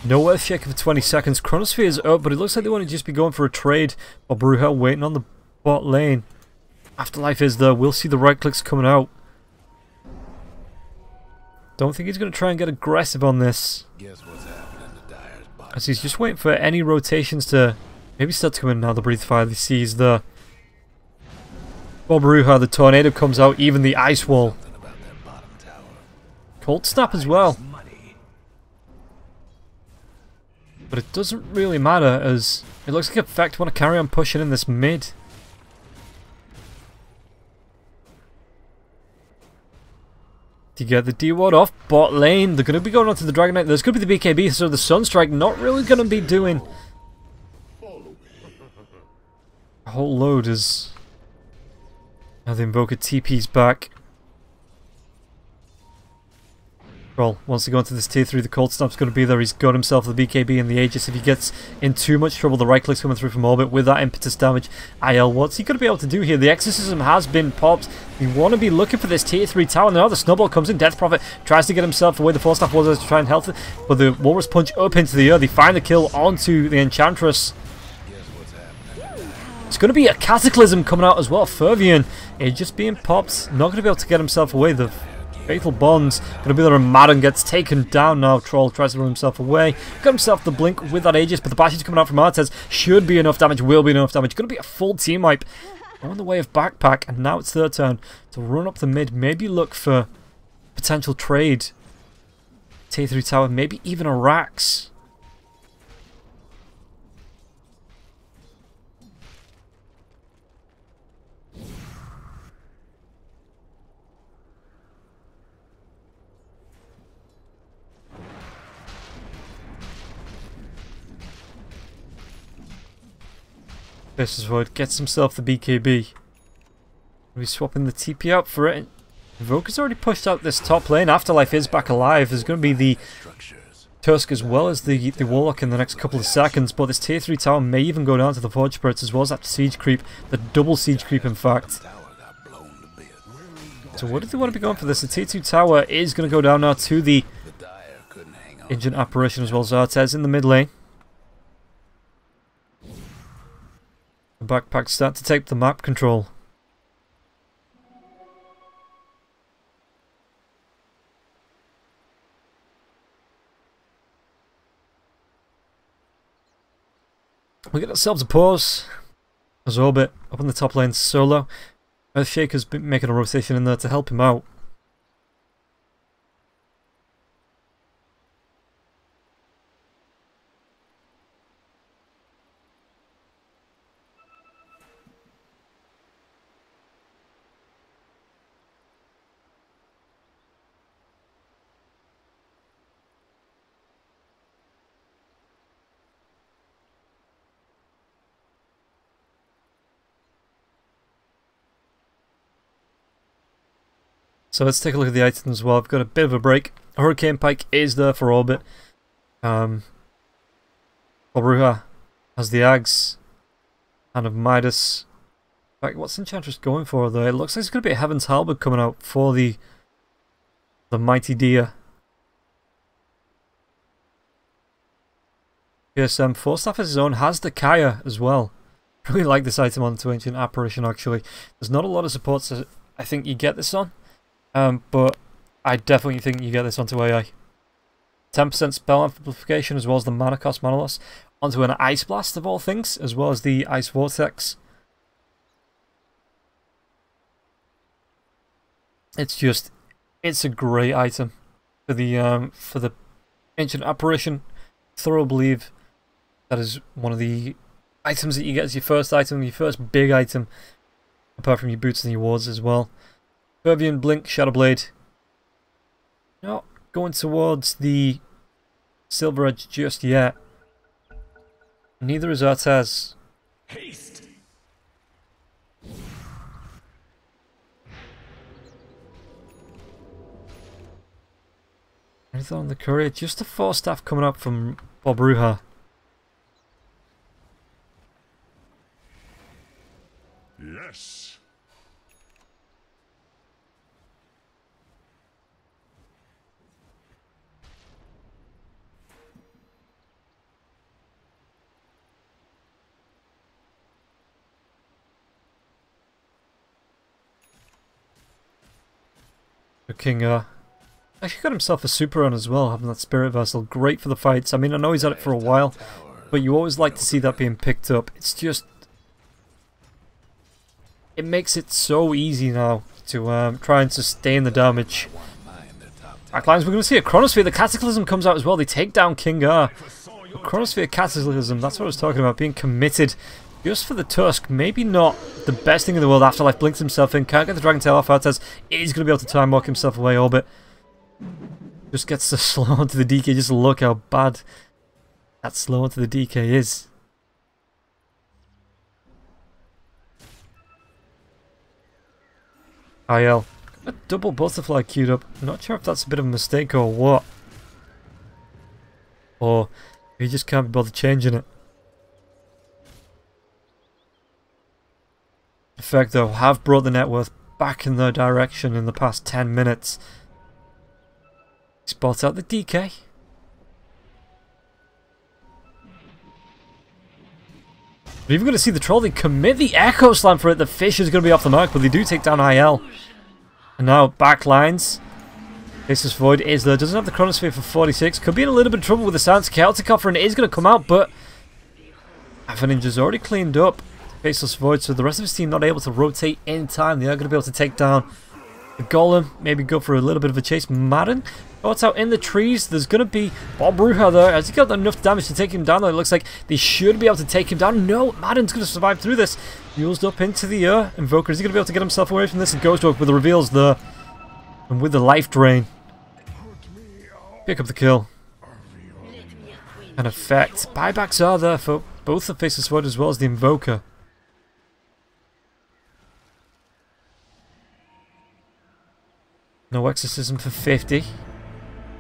No Earthshaker for 20 seconds. Chronosphere is up, but it looks like they want to just be going for a trade. While Bruhel waiting on the bot lane. Afterlife is there. We'll see the right clicks coming out. Don't think he's going to try and get aggressive on this. Guess what's happening to Dire's bottom as he's just waiting for any rotations to maybe start to come in now. The Breathe Fire, they see is there. Bobaruha, the Tornado comes out, even the Ice Wall. Cold Snap as well. But it doesn't really matter as it looks like Effect want to carry on pushing in this mid. To get the D-Ward off bot lane, they're going to be going on to the Dragon Knight. There's going to be the BKB, so the Sunstrike not really going to be doing a whole load as now the Invoker TP's back. Troll wants to go into this tier 3. The Cold Snap's going to be there. He's got himself the BKB and the Aegis. If he gets in too much trouble, the right click's coming through from orbit with that impetus damage. IL, what's he going to be able to do here? The Exorcism has been popped. We want to be looking for this tier 3 tower. Now the Snowball comes in. Death Prophet tries to get himself away. The Force Staff was to try and help it, but the Walrus Punch up into the air. They find the kill onto the Enchantress. It's going to be a Cataclysm coming out as well. Fervian is just being popped. Not going to be able to get himself away. The Fatal Bonds going to be there, and Madden gets taken down now. Troll tries to run himself away. Got himself the blink with that Aegis, but the Bashi's coming out from Artez. Should be enough damage, will be enough damage. Going to be a full team wipe. on the way of Backpack, and now it's their turn to run up the mid, maybe look for potential trade. Tier 3 tower, maybe even a Rax. Versus Void gets himself the BKB. He's swapping the TP out for it. Invoker's already pushed out this top lane. Afterlife is back alive. There's going to be the Tusk as well as the Warlock in the next couple of seconds. But this tier 3 tower may even go down to the Forge Spirits as well as that siege creep. The double siege creep, in fact. So what do they want to be going for this? The tier 2 tower is going to go down now to the Ancient Apparition as well as Artez in the mid lane. The Backpack start to take the map control. We get ourselves a pause. As Orbit up in the top lane solo. Earthshaker's been making a rotation in there to help him out. So let's take a look at the items as well. I've got a bit of a break. Hurricane Pike is there for Orbit. Balbruja has the Ags. Hand of Midas. In fact, what's Enchantress going for though? It looks like it's going to be a Heaven's Halberd coming out for the Mighty Deer. PSM Forstaff as his own, has the Kaya as well. Really like this item onto Ancient Apparition actually. There's not a lot of supports that I think you get this on. But I definitely think you get this onto AI. 10% spell amplification as well as the mana cost, mana loss. Onto an Ice Blast of all things, as well as the Ice Vortex. It's a great item for the Ancient Apparition. Thoroughly believe that is one of the items that you get as your first item, your first big item, apart from your boots and your wards as well. Fervian, Blink, Shadowblade. Not going towards the Silver Edge just yet. Neither is Artez. Haste. Anything on the courier? Just a 4-staff coming up from Balbruja. Yes. King actually got himself a super run as well, having that Spirit Vessel. Great for the fights. I mean, I know he's had it for a while, but you always like to see that being picked up. It's just... it makes it so easy now to try and sustain the damage. Backlines, we're going to see a Chronosphere. The Cataclysm comes out as well. They take down King The Chronosphere Cataclysm, that's what I was talking about. Being committed just for the Tusk. Maybe not the best thing in the world. Afterlife blinks himself in. Can't get the Dragon Tail off. Artez is going to be able to time walk himself away. Orbit just gets the slow onto the DK. Just look how bad that slow onto the DK is. IL. A double butterfly queued up. I'm not sure if that's a bit of a mistake or what. Or he just can't be bothered changing it. In fact, though, have brought the net worth back in their direction in the past 10 minutes. Spot out the DK. We're even going to see the troll. They commit the Echo Slam for it. The fish is going to be off the mark, but they do take down IL. And now backlines. This Void is there. Doesn't have the Chronosphere for 46. Could be in a little bit of trouble with the Sans. Chaotic Offering is going to come out, but Avaninja's already cleaned up. Faceless Void, so the rest of his team not able to rotate in time. They are going to be able to take down the Golem, maybe go for a little bit of a chase. Madden thoughts out in the trees. There's going to be Bob Ruha there. Has he got enough damage to take him down? Though it looks like they should be able to take him down. No, Madden's going to survive through this. Muled up into the Invoker. Is he going to be able to get himself away from this? And Ghostwalk with the reveals there. And with the life drain. Pick up the kill. An effect. Buybacks are there for both the Faceless Void as well as the Invoker. No Exorcism for 50.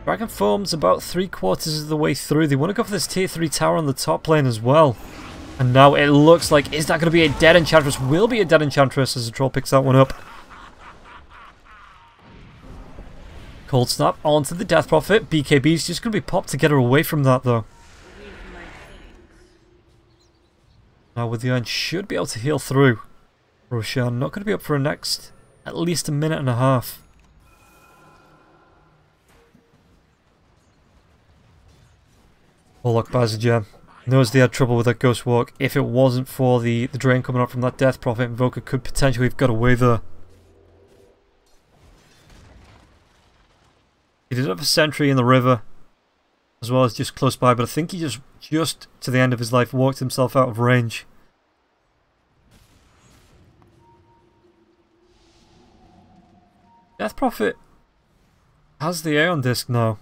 Dragon Form's about 3/4 of the way through. They want to go for this tier 3 tower on the top lane as well. And now it looks like, is that going to be a dead Enchantress? Will be a dead Enchantress as the Troll picks that one up. Cold Snap onto the Death Prophet. BKB's just going to be popped to get her away from that though. Now with the Urn should be able to heal through. Roshan not going to be up for a next at least a minute and a half. Warlock buys a gem. Knows they had trouble with that Ghost Walk. If it wasn't for the drain coming up from that Death Prophet, Invoker could potentially have got away there. He did have a sentry in the river, as well as just close by, but I think he just to the end of his life walked himself out of range. Death Prophet has the Aeon Disc now.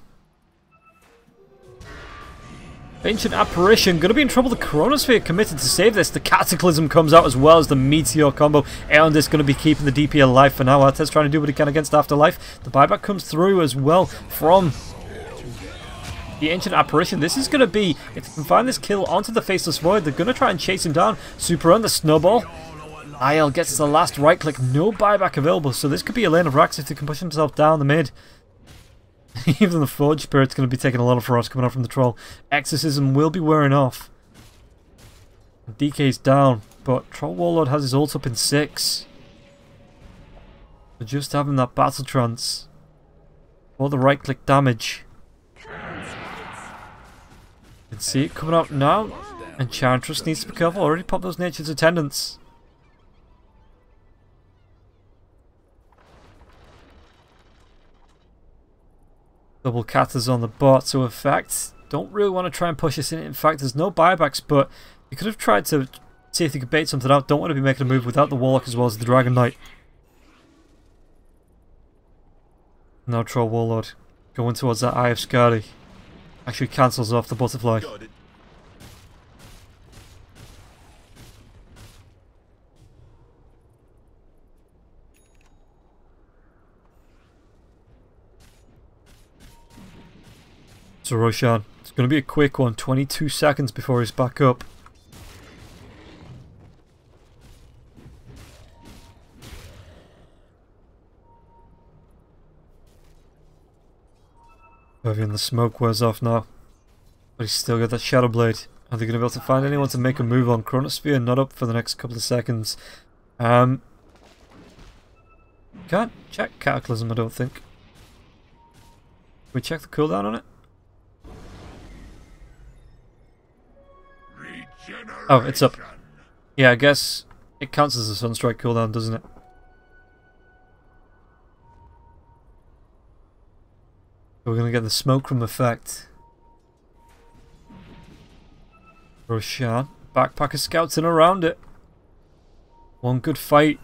Ancient Apparition going to be in trouble. The Chronosphere committed to save this. The Cataclysm comes out as well as the Meteor combo. Aeon Disc going to be keeping the DP alive for now. Artez trying to do what he can against Afterlife. The buyback comes through as well from the Ancient Apparition. This is going to be, if they can find this kill onto the Faceless Void, they're going to try and chase him down. Super on the Snowball. IL gets the last right click. No buyback available. So this could be a lane of Rax if they can push himself down the mid. Even the Forge Spirit's going to be taking a lot of frost coming out from the Troll. Exorcism will be wearing off. DK's down, but Troll Warlord has his ult up in 6. So just having that Battle Trance for the right click damage. You can see it coming up now. Enchantress needs to be careful. Already popped those Nature's Attendants. Double Katas on the bot, so in fact, don't really want to try and push this in. In fact, there's no buybacks, but you could have tried to see if you could bait something out. Don't want to be making a move without the Warlock as well as the Dragon Knight. Now Troll Warlord going towards that Eye of Skadi. Actually cancels off the Butterfly. So Roshan, it's going to be a quick one, 22 seconds before he's back up. Even the smoke wears off now, but he's still got that Shadow Blade. Are they going to be able to find anyone to make a move on? Chronosphere not up for the next couple of seconds. Can't check Cataclysm, I don't think. Can we check the cooldown on it? Oh, it's up. Yeah, I guess it counts as a Sunstrike cooldown, doesn't it? We're going to get the Smoke Room effect. Roshan. Backpacker scouts in around it. One good fight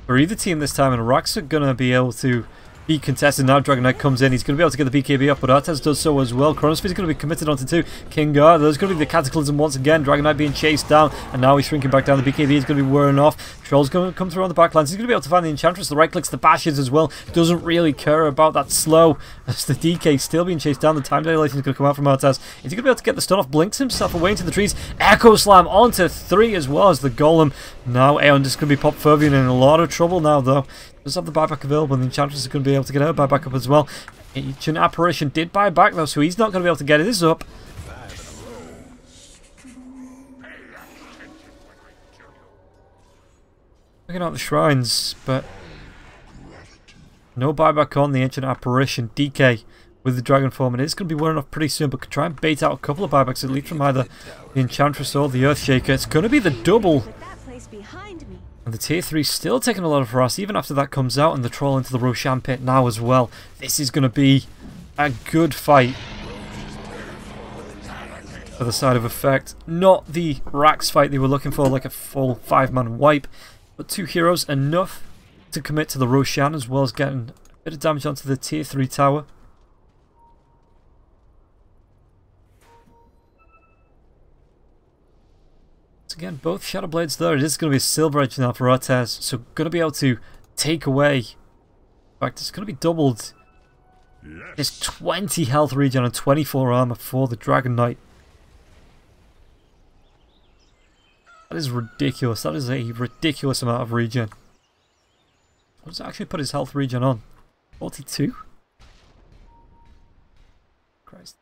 for either team this time, and Rax are going to be able to be contested. Now Dragon Knight comes in. He's going to be able to get the BKB up, but Artez does so as well. Chronosphere is going to be committed onto 2. Kingar, there's going to be the Cataclysm once again. Dragon Knight being chased down, and now he's shrinking back down. The BKB is going to be wearing off. Troll's going to come through on the backlines. He's going to be able to find the Enchantress. The right clicks, the bashes as well. Doesn't really care about that slow. As the DK still being chased down. The time dilation is going to come out from Artez. Is he going to be able to get the stun off? Blinks himself away into the trees. Echo Slam onto 3 as well as the Golem. Now Aeon is going to be popped further in a lot of trouble now though. Does have the buyback available, and the Enchantress is going to be able to get her buyback up as well. Ancient Apparition did buy back though, so he's not going to be able to get his up. Looking at the shrines, but no buyback on the Ancient Apparition. DK with the Dragon Form, and it's going to be wearing off pretty soon, but could try and bait out a couple of buybacks at least from either the Enchantress or the Earthshaker. It's going to be the double place behind me. And the tier 3 still taking a lot of harass even after that comes out, and the troll into the Roshan pit now as well. This is going to be a good fight for the side of effect. Not the Rax fight they were looking for, like a full 5-man wipe, but 2 heroes enough to commit to the Roshan, as well as getting a bit of damage onto the tier 3 tower. Again, both Shadow Blades there. It is going to be a Silver Edge now for Artez, so going to be able to take away. In fact, it's going to be doubled. There's 20 health regen and 24 armor for the Dragon Knight. That is ridiculous. That is a ridiculous amount of regen. What does it actually put his health regen on? 42? Christ.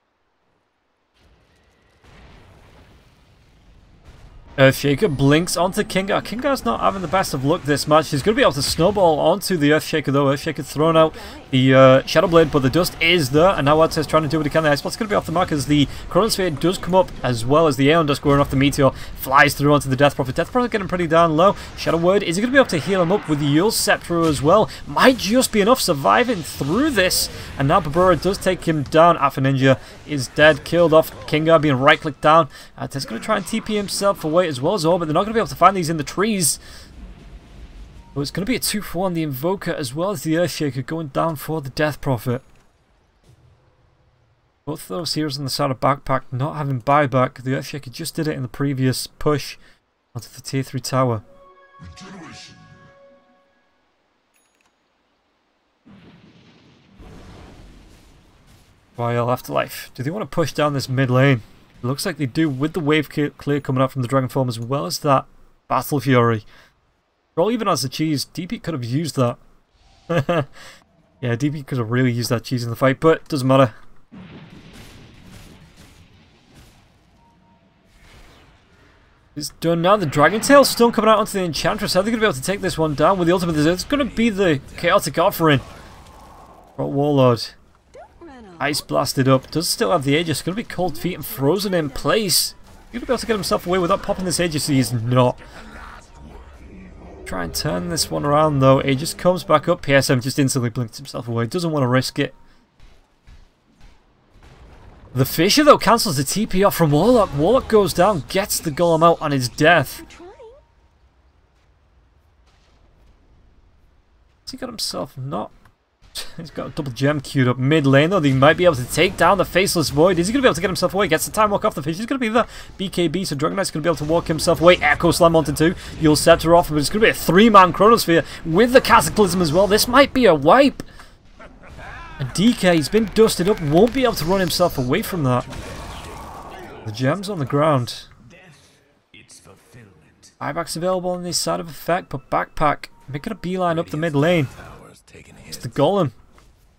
Earthshaker blinks onto Kingar. Kingar's not having the best of luck this match. He's going to be able to snowball onto the Earthshaker though. Earthshaker throwing out the Shadow Blade, but the dust is there, and now Artez trying to do what he can. The Ice Spot's going to be off the mark as the Chronosphere does come up, as well as the Aeon Dust going off the Meteor. Flies through onto the Death Prophet. Death Prophet getting pretty down low. Shadow Word, is he going to be able to heal him up with the Yule Scepter as well? Might just be enough surviving through this, and now Babura does take him down. Alpha Ninja is dead, killed off. Kingar being right-clicked down. Artez going to try and TP himself away as well as Orbit. They're not going to be able to find these in the trees. But it's going to be a 2-for-1. The Invoker as well as the Earthshaker going down for the Death Prophet. Both of those heroes on the side of Backpack not having buyback. The Earthshaker just did it in the previous push onto the tier 3 tower. YL Afterlife. Do they want to push down this mid lane? It looks like they do with the wave clear coming up from the Dragon Form as well as that Battle Fury. Roll even has the cheese. DP could have used that. Yeah, DP could have really used that cheese in the fight, but doesn't matter. It's done now. The Dragon Tail stun coming out onto the Enchantress. How are they going to be able to take this one down with the ultimate? It's going to be the Chaotic Offering. Warlord. Ice blasted up. Does still have the Aegis. Going to be Cold Feet and frozen in place. He's going to be able to get himself away without popping this Aegis. He is not. Try and turn this one around though. Aegis comes back up. PSM just instantly blinks himself away. Doesn't want to risk it. The Fisher though cancels the TP off from Warlock. Warlock goes down, gets the Golem out on his death. Has he got himself not? He's got a double gem queued up mid lane though. He might be able to take down the Faceless Void. Is he going to be able to get himself away? Gets the time walk off the fish. He's going to be the BKB, so Dragon Knight's going to be able to walk himself away. Echo Slam onto 2. You'll set her off, but it's going to be a 3-man Chronosphere with the Cataclysm as well. This might be a wipe. And DK, he's been dusted up, won't be able to run himself away from that. The gem's on the ground. Buyback's available on this side of effect, but Backpack making a beeline up the mid lane. It's the Golem.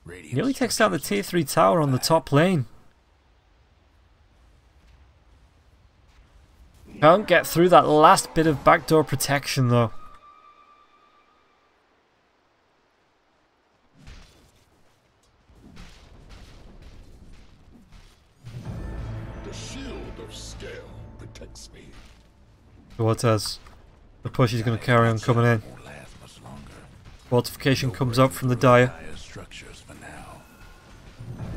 Nearly takes down the tier 3 tower on the top lane. Can't get through that last bit of backdoor protection though. The shield of scale protects me. Cortez. The push is going to carry on coming in. Fortification comes up from the Dire.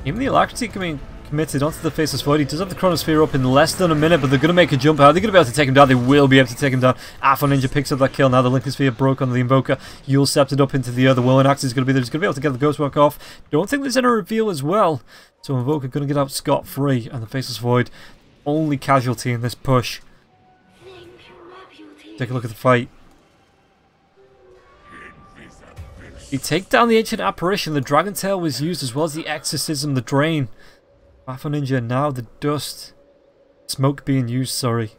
Even the Alacrity coming committed onto the Faceless Void. He does have the Chronosphere up in less than a minute, but they're going to make a jump. How are they going to be able to take him down? They will be able to take him down. Alpha Ninja picks up that kill. Now the Lincoln Sphere broke on the Invoker. Yule Scepted up into the other. Whirling Axe is going to be there. He's going to be able to get the Ghostwork off. Don't think there's any reveal as well. So Invoker going to get out scot-free, and the Faceless Void only casualty in this push. Take a look at the fight. You take down the Ancient Apparition. The Dragon Tail was used as well as the Exorcism, the Drain. Alpha Ninja now, the Dust. Smoke being used, sorry.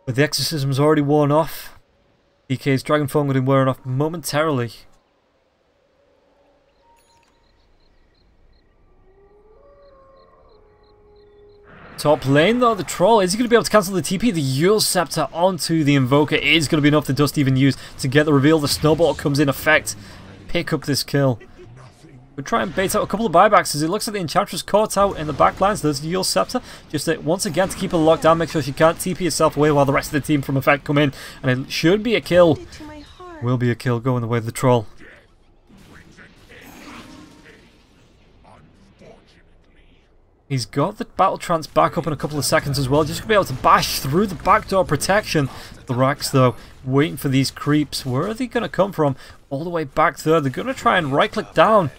But the Exorcism's already worn off. DK's Dragon Form going to be wearing off momentarily. Top lane though, the Troll, is he going to be able to cancel the TP? The Yule Scepter onto the Invoker is going to be enough. The Dust even used to get the reveal. The Snowball comes in effect. Pick up this kill. We'll try and bait out a couple of buybacks as it looks like the Enchantress caught out in the back lines. There's the Yule Scepter. Just once again to keep her locked down, make sure she can't TP herself away while the rest of the team from effect come in. And it should be a kill. Will be a kill going the way of the troll. He's got the battle trance back up in a couple of seconds as well. Just going to be able to bash through the backdoor protection. The racks though, waiting for these creeps. Where are they going to come from? All the way back there. They're going to try and right click down.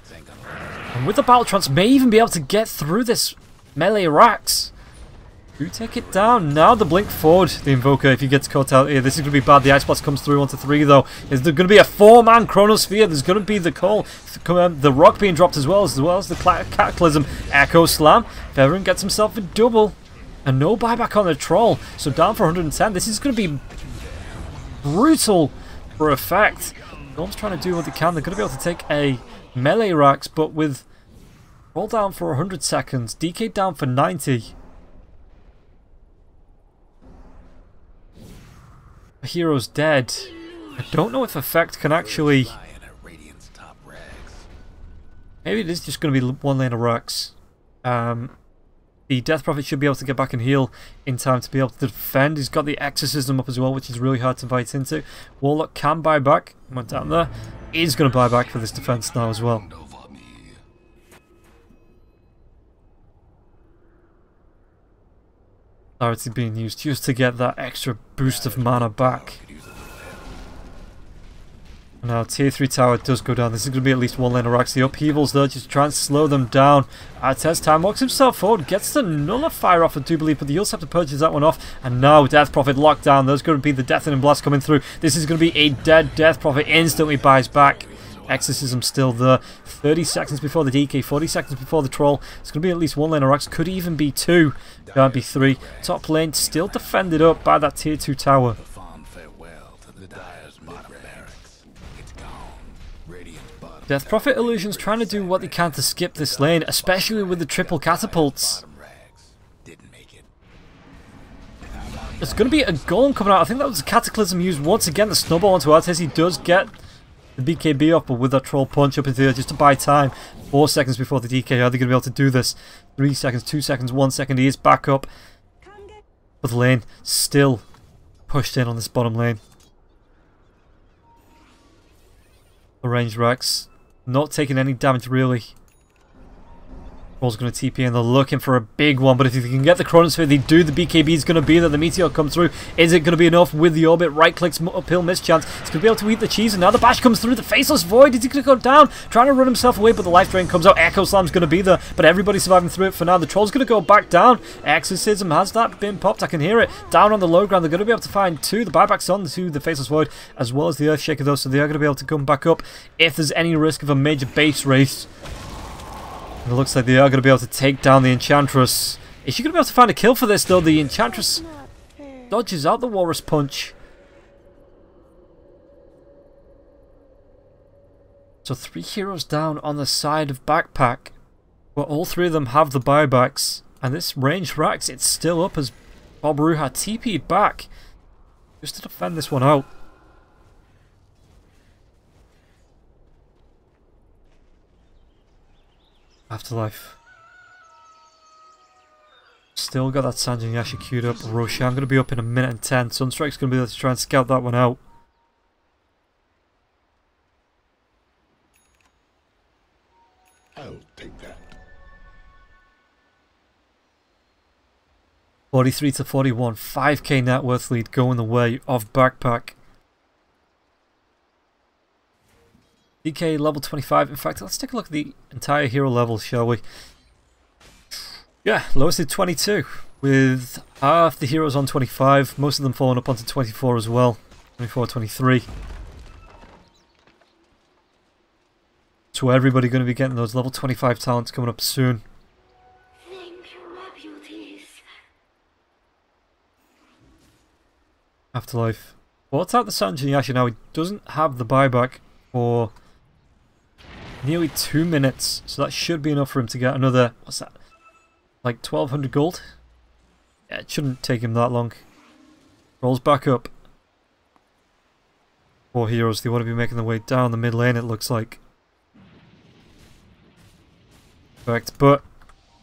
And with the battle trance, may even be able to get through this melee racks. Do take it down. Now the blink forward, the Invoker, if he gets caught out here. This is going to be bad. The Ice Blast comes through onto 3 though. Is there going to be a 4-man Chronosphere? There's going to be the call. The Rock being dropped as well as the Cataclysm. Echo Slam. Feverin gets himself a double. And no buyback on the Troll. So down for 110. This is going to be brutal for effect. Norm's trying to do what they can. They're going to be able to take a melee racks, but with roll down for 100 seconds. DK down for 90. Hero's dead. I don't know if effect can actually... Maybe it is just going to be one lane of racks. The Death Prophet should be able to get back and heal in time to be able to defend. He's got the Exorcism up as well, which is really hard to bite into. Warlock can buy back. Went down there. Is going to buy back for this defense now as well. Clarity being used just to get that extra boost of mana back. Now tier 3 tower does go down. This is going to be at least one lane of racks. The upheavals though, just try and slow them down. Test time walks himself forward, gets the nullifier off, I do believe, but the Yule Scepter purges that one off. And now Death Prophet locked down. There's going to be the Deafening Blast coming through. This is going to be a dead Death Prophet. Instantly buys back. Exorcism still there. 30 seconds before the DK, 40 seconds before the Troll. It's going to be at least one lane of racks. Could even be 2. Can't be 3. Top lane still defended up by that tier 2 tower. Death Prophet Illusion's trying to do what they can to skip this lane, especially with the triple catapults. There's going to be a golem coming out. I think that was a Cataclysm used once again. The snowball onto Artes. He does get the BKB off, but with that troll punch up into there just to buy time. 4 seconds before the DK. Are they going to be able to do this? 3 seconds, 2 seconds, 1 second. He is back up. But the lane still pushed in on this bottom lane. The range racks not taking any damage really. Troll's going to TP and they're looking for a big one, but if they can get the Chronosphere, they do. The BKB is going to be there. The Meteor comes through. Is it going to be enough with the Orbit? Right clicks, uphill mischance. It's going to be able to eat the cheese, and now the bash comes through. The Faceless Void. Is he going to go down? Trying to run himself away, but the Life Drain comes out. Echo Slam's going to be there, but everybody's surviving through it for now. The Troll's going to go back down. Exorcism, has that been popped? I can hear it. Down on the low ground. They're going to be able to find 2. The buyback's on to the Faceless Void, as well as the Earthshaker though, so they are going to be able to come back up if there's any risk of a major base race. It looks like they are going to be able to take down the Enchantress. Is she going to be able to find a kill for this though? The Enchantress dodges out the Walrus Punch. So 3 heroes down on the side of Backpack. But all 3 of them have the buybacks. And this range racks, it's still up as Bob Ruha TP'd back. Just to defend this one out. Afterlife. Still got that Sanjin Yasha queued up. Roshan going to be up in a minute and 10. Sunstrike's going to be able to try and scout that one out. I'll take that. 43 to 41. 5k net worth lead going the way of Backpack. DK level 25. In fact, let's take a look at the entire hero levels, shall we? Yeah, lowest is 22, with half the heroes on 25, most of them falling up onto 24 as well. 24, 23. So everybody going to be getting those level 25 talents coming up soon. Thank you, my beauties. Afterlife. Bought out the Sanjin Yasha now. He doesn't have the buyback for nearly 2 minutes, so that should be enough for him to get another, what's that, like 1200 gold? Yeah, it shouldn't take him that long. Rolls back up. 4 heroes, they want to be making their way down the mid lane, it looks like. Correct, but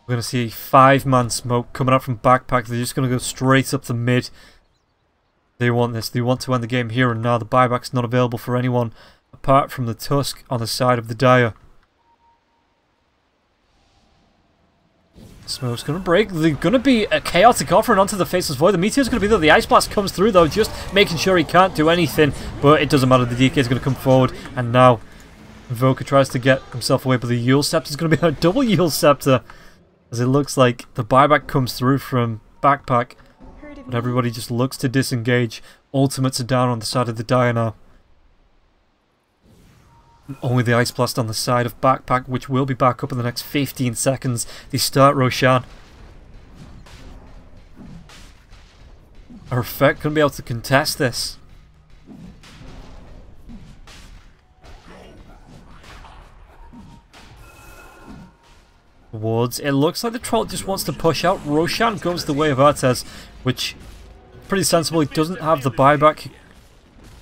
we're going to see a 5-man smoke coming out from Backpack. They're just going to go straight up the mid. They want this. They want to end the game here and now. The buyback's not available for anyone apart from the Tusk on the side of the Dire. Smoke's going to break. They're going to be a chaotic offering onto the Faceless Void. The Meteor's going to be there. The Ice Blast comes through though, just making sure he can't do anything. But it doesn't matter. The DK is going to come forward. And now Invoker tries to get himself away. But the Yule Scepter is going to be a double Yule Scepter. As it looks like the buyback comes through from Backpack. But everybody just looks to disengage. Ultimates are down on the side of the Dire now. Only the Ice Blast on the side of Backpack, which will be back up in the next 15 seconds. They start Roshan. Are Effect going to be able to contest this? Towards. It looks like the Troll just wants to push out. Roshan goes the way of Artez, which pretty sensible. He doesn't have the buyback.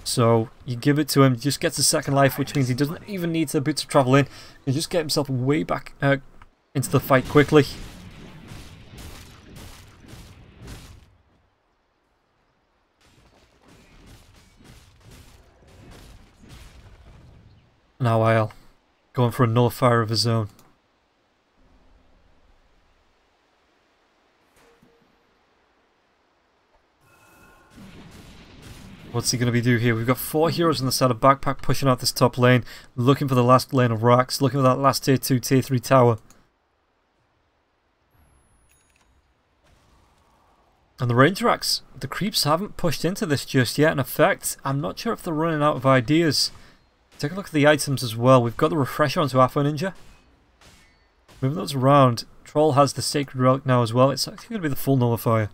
So you give it to him, he just gets a second life, which means he doesn't even need the Boots of Travel in. He just get himself way back into the fight quickly. Now IL going for a nullifier of his own. What's he going to be doing here? We've got 4 heroes on the side of Backpack pushing out this top lane, looking for the last lane of racks, looking for that last tier 2, tier 3 tower. And the range racks, the creeps haven't pushed into this just yet. In effect, I'm not sure if they're running out of ideas. Take a look at the items as well. We've got the refresher onto Afro Ninja. Moving those around. Troll has the Sacred Relic now as well. It's actually going to be the full nullifier.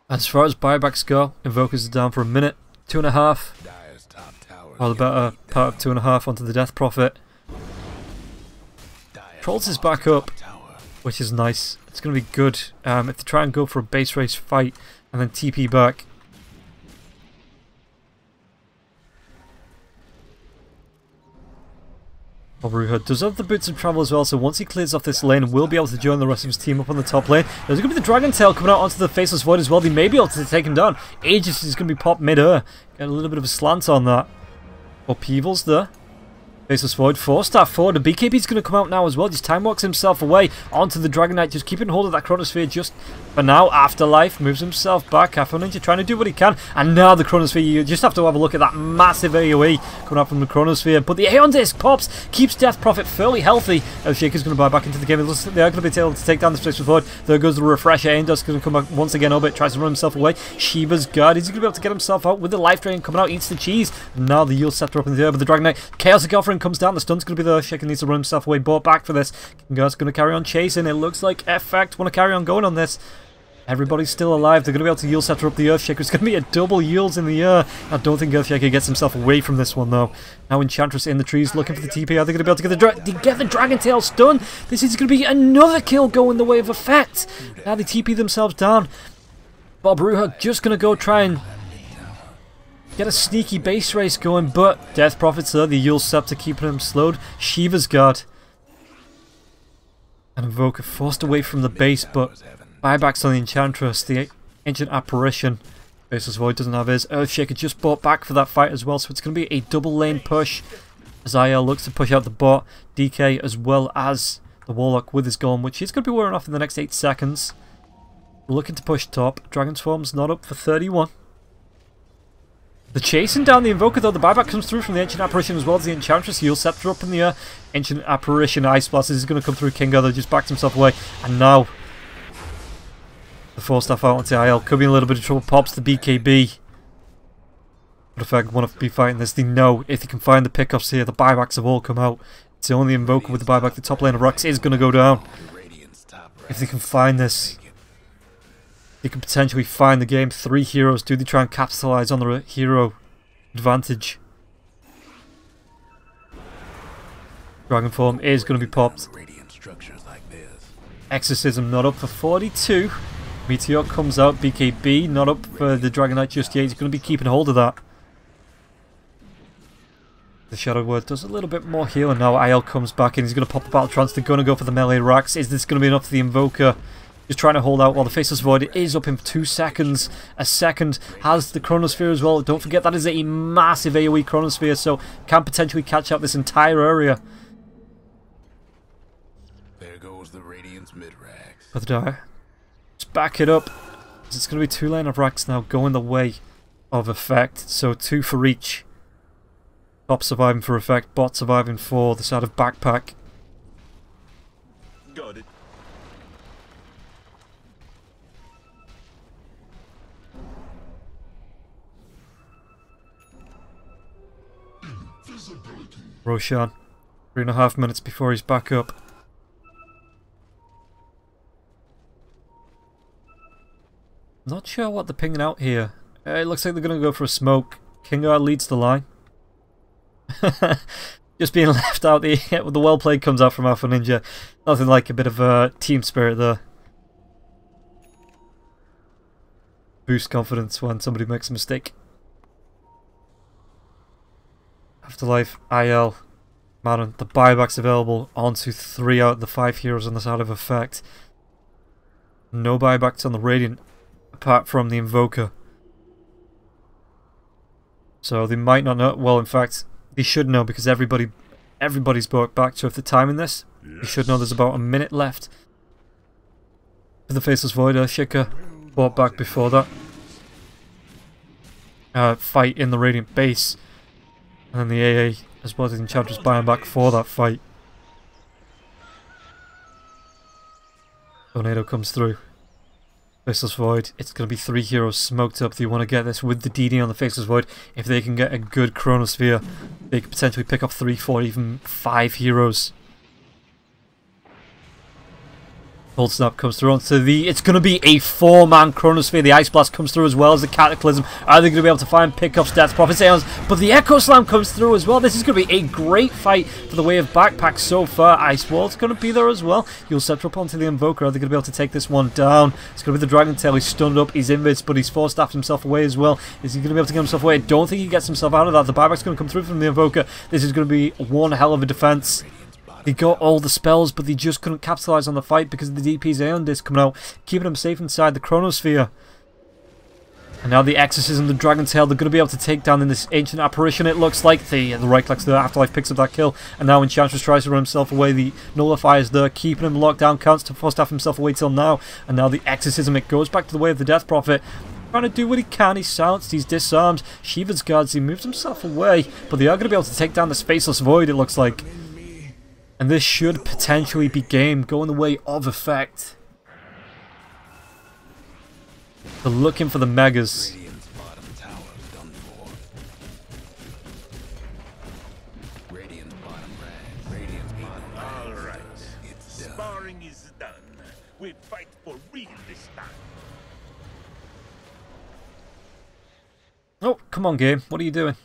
As far as buybacks go, Invokers are down for a minute, 2.5. Or the better part of 2.5 onto the Death Prophet. Trolls is back up, which is nice. It's going to be good if they try and go for a base race fight and then TP back. Bruja does have the Boots of Travel as well, so once he clears off this lane, we'll be able to join the rest of his team up on the top lane. There's going to be the Dragon Tail coming out onto the Faceless Void as well. They may be able to take him down. Aegis is going to be popped mid-air. Get a little bit of a slant on that. Upheaval's there. Faceless Void, 4-star forward. The BKB's going to come out now as well. Just time walks himself away onto the Dragon Knight, just keeping hold of that Chronosphere just for now. Afterlife moves himself back. Afro Ninja trying to do what he can. And now the Chronosphere, you just have to have a look at that massive AoE coming out from the Chronosphere. But the Aeon Disc pops, keeps Death Prophet fairly healthy. Shaker's going to buy back into the game. It looks like they are going to be able to take down the Faceless Void. There goes the Refresher. Aeon Disc going to come back once again. Obit tries to run himself away. Shiva's Guard. Is he going to be able to get himself out with the Life Drain coming out? Eats the cheese. And now the Yule Scepter up in the air. But the Dragon Knight, Chaotic Offering comes down. The stun's going to be there. Shaker needs to run himself away. Bought back for this. Guard's going to carry on chasing. It looks like Effect want to carry on going on this. Everybody's still alive. They're going to be able to Yule Scepter up the Earthshaker. It's going to be a double Yules in the air. I don't think Earthshaker gets himself away from this one though. Now Enchantress in the trees looking for the TP. Are they going to be able to get the Dragon Tail stun? This is going to be another kill going the way of Effect. Now they TP themselves down. Bob Ruha just going to go try and get a sneaky base race going, but Death Prophet's there. The Yule Scepter keeping him slowed. Shiva's Guard. And Invoker forced away from the base, but buybacks on the Enchantress, the Ancient Apparition. Faceless Void doesn't have his. Earthshaker just bought back for that fight as well, so it's going to be a double lane push as IL looks to push out the bot. DK as well as the Warlock with his Golem, which he's going to be wearing off in the next 8 seconds. Looking to push top. Dragon's Form's not up for 31. They're chasing down the Invoker though. The buyback comes through from the Ancient Apparition as well as the Enchantress. Yule Scepter up in the air. Ancient Apparition Ice Blast is going to come through. King Arthur just backed himself away. And now the 4-star out onto IL. Could be in a little bit of trouble. Pops the BKB. But if I want to be fighting this, they know if they can find the pickups here, the buybacks have all come out. It's the only Invoker with the buyback. The top lane of Rux is going to go down. If they can find this, they can potentially find the game. 3 heroes. Do they try and capitalize on the hero advantage? Dragon Form is going to be popped. Exorcism not up for 42. Meteor comes out. BKB not up for the Dragon Knight just yet. He's going to be keeping hold of that. The Shadow Word does a little bit more healing now. IL comes back in. He's going to pop the Battle Trance. They're going to go for the melee racks. Is this going to be enough for the Invoker? Just trying to hold out while the Faceless Void is up in 2 seconds. A second has the Chronosphere as well. Don't forget that is a massive AoE Chronosphere, so can potentially catch up this entire area. There goes the Radiant's mid-racks. But the Dire, just back it up. It's going to be 2 lane of racks now going the way of Effect. So 2 for each. Top surviving for Effect, bot surviving for the side of Backpack. Got it. Roshan, 3.5 minutes before he's back up. Not sure what they're pinging out here. It looks like they're going to go for a smoke. Kingar leads the line. Just being left out the well played comes out from Alpha Ninja. Nothing like a bit of team spirit there. Boost confidence when somebody makes a mistake. Afterlife, IL, Manon, the buyback's available onto 3 out of the 5 heroes on the side of Effect. No buybacks on the Radiant, apart from the Invoker. So they might not know. Well, in fact, they should know because everybody's bought back. So if they're timing this, you should know there's about a minute left. For the Faceless Void, Shika bought back before that. Fight in the Radiant base. And then the AA, as well as the Enchantress, buying back for that fight. Tornado comes through. Faceless Void. It's going to be 3 heroes smoked up. They want to get this with the DD on the Faceless Void. If they can get a good Chronosphere, they could potentially pick up 3, 4, even 5 heroes. Cold Snap comes through onto the... It's going to be a 4-man Chronosphere. The Ice Blast comes through as well as the Cataclysm. Are they going to be able to find pickups, Death Prophet, Aeons? But the Echo Slam comes through as well. This is going to be a great fight for the way of Backpack so far. Ice Wall's going to be there as well. You'll set up onto the Invoker. Are they going to be able to take this one down? It's going to be the Dragon Tail. He's stunned up. He's invis, but he's force-staffed himself away as well. Is he going to be able to get himself away? I don't think he gets himself out of that. The buyback's going to come through from the Invoker. This is going to be one hell of a defense. They got all the spells, but they just couldn't capitalize on the fight because of the DP's Aeon Disc coming out, keeping them safe inside the Chronosphere. And now the Exorcism, the Dragon Tail, they're going to be able to take down in this Ancient Apparition, it looks like. The right click to the Afterlife picks up that kill, and now Enchantress tries to run himself away. The Nullifier's there, keeping him locked down, can't force-staff himself away till now. And now the Exorcism, it goes back to the way of the Death Prophet. Trying to do what he can, he's silenced, he's disarmed. Shiva's guards, he moves himself away, but they are going to be able to take down this Faceless Void, it looks like. And this should potentially be game going the way of Effect. They're looking for the Megas. Radiant's bottom tower's done for. Radiant's bottom rag. Radiant's bottom rag. All right. It's done. Sparring is done. We fight for real this time. Oh, come on game, what are you doing?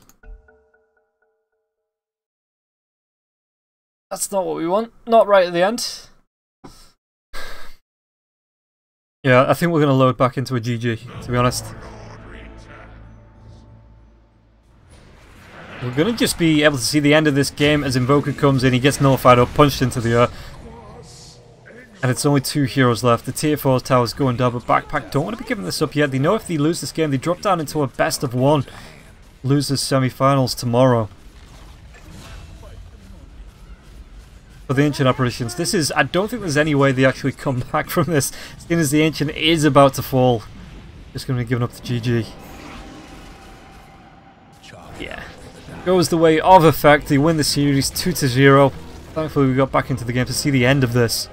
That's not what we want. Not right at the end. Yeah, I think we're going to load back into a GG, to be honest. We're going to just be able to see the end of this game as Invoker comes in, he gets nullified up, punched into the earth. And it's only 2 heroes left. The tier 4 tower's going down, but Backpack don't want to be giving this up yet. They know if they lose this game, they drop down into a best of 1. Losers semi-finals tomorrow. For the Ancient Apparitions, this is... I don't think there's any way they actually come back from this, seeing as the Ancient is about to fall. Just going to be giving up the GG. Yeah. Goes the way of Effect, they win the series 2-0. Thankfully we got back into the game to see the end of this.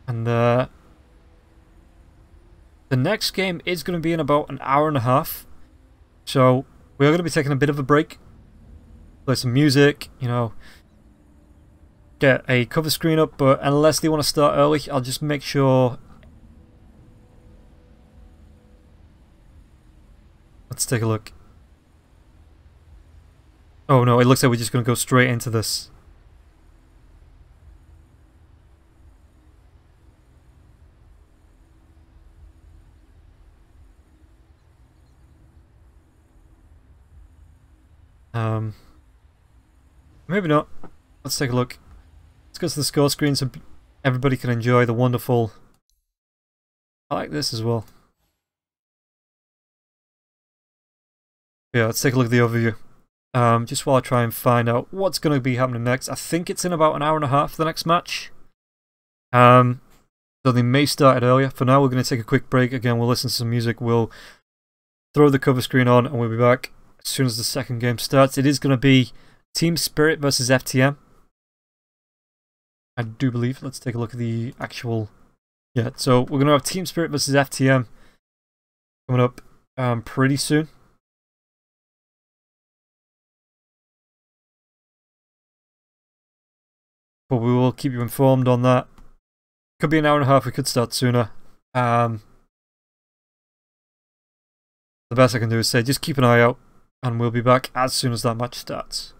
And the next game is going to be in about an hour and a half. So we are going to be taking a bit of a break. Play some music, you know. Get a cover screen up, but unless they want to start early, I'll just make sure. Let's take a look. Oh no, it looks like we're just going to go straight into this. Maybe not. Let's take a look. Let's go to the score screen so everybody can enjoy the wonderful... I like this as well. Yeah, let's take a look at the overview. Just while I try and find out what's going to be happening next. I think it's in about an hour and a half, the next match. So they may start it earlier. For now, we're going to take a quick break. Again, we'll listen to some music. We'll throw the cover screen on, and we'll be back as soon as the second game starts. It is going to be Team Spirit versus FTM. I do believe. Let's take a look at the actual... Yeah, so we're going to have Team Spirit versus FTM coming up pretty soon. But we will keep you informed on that. Could be an hour and a half, we could start sooner. The best I can do is say just keep an eye out, and we'll be back as soon as that match starts.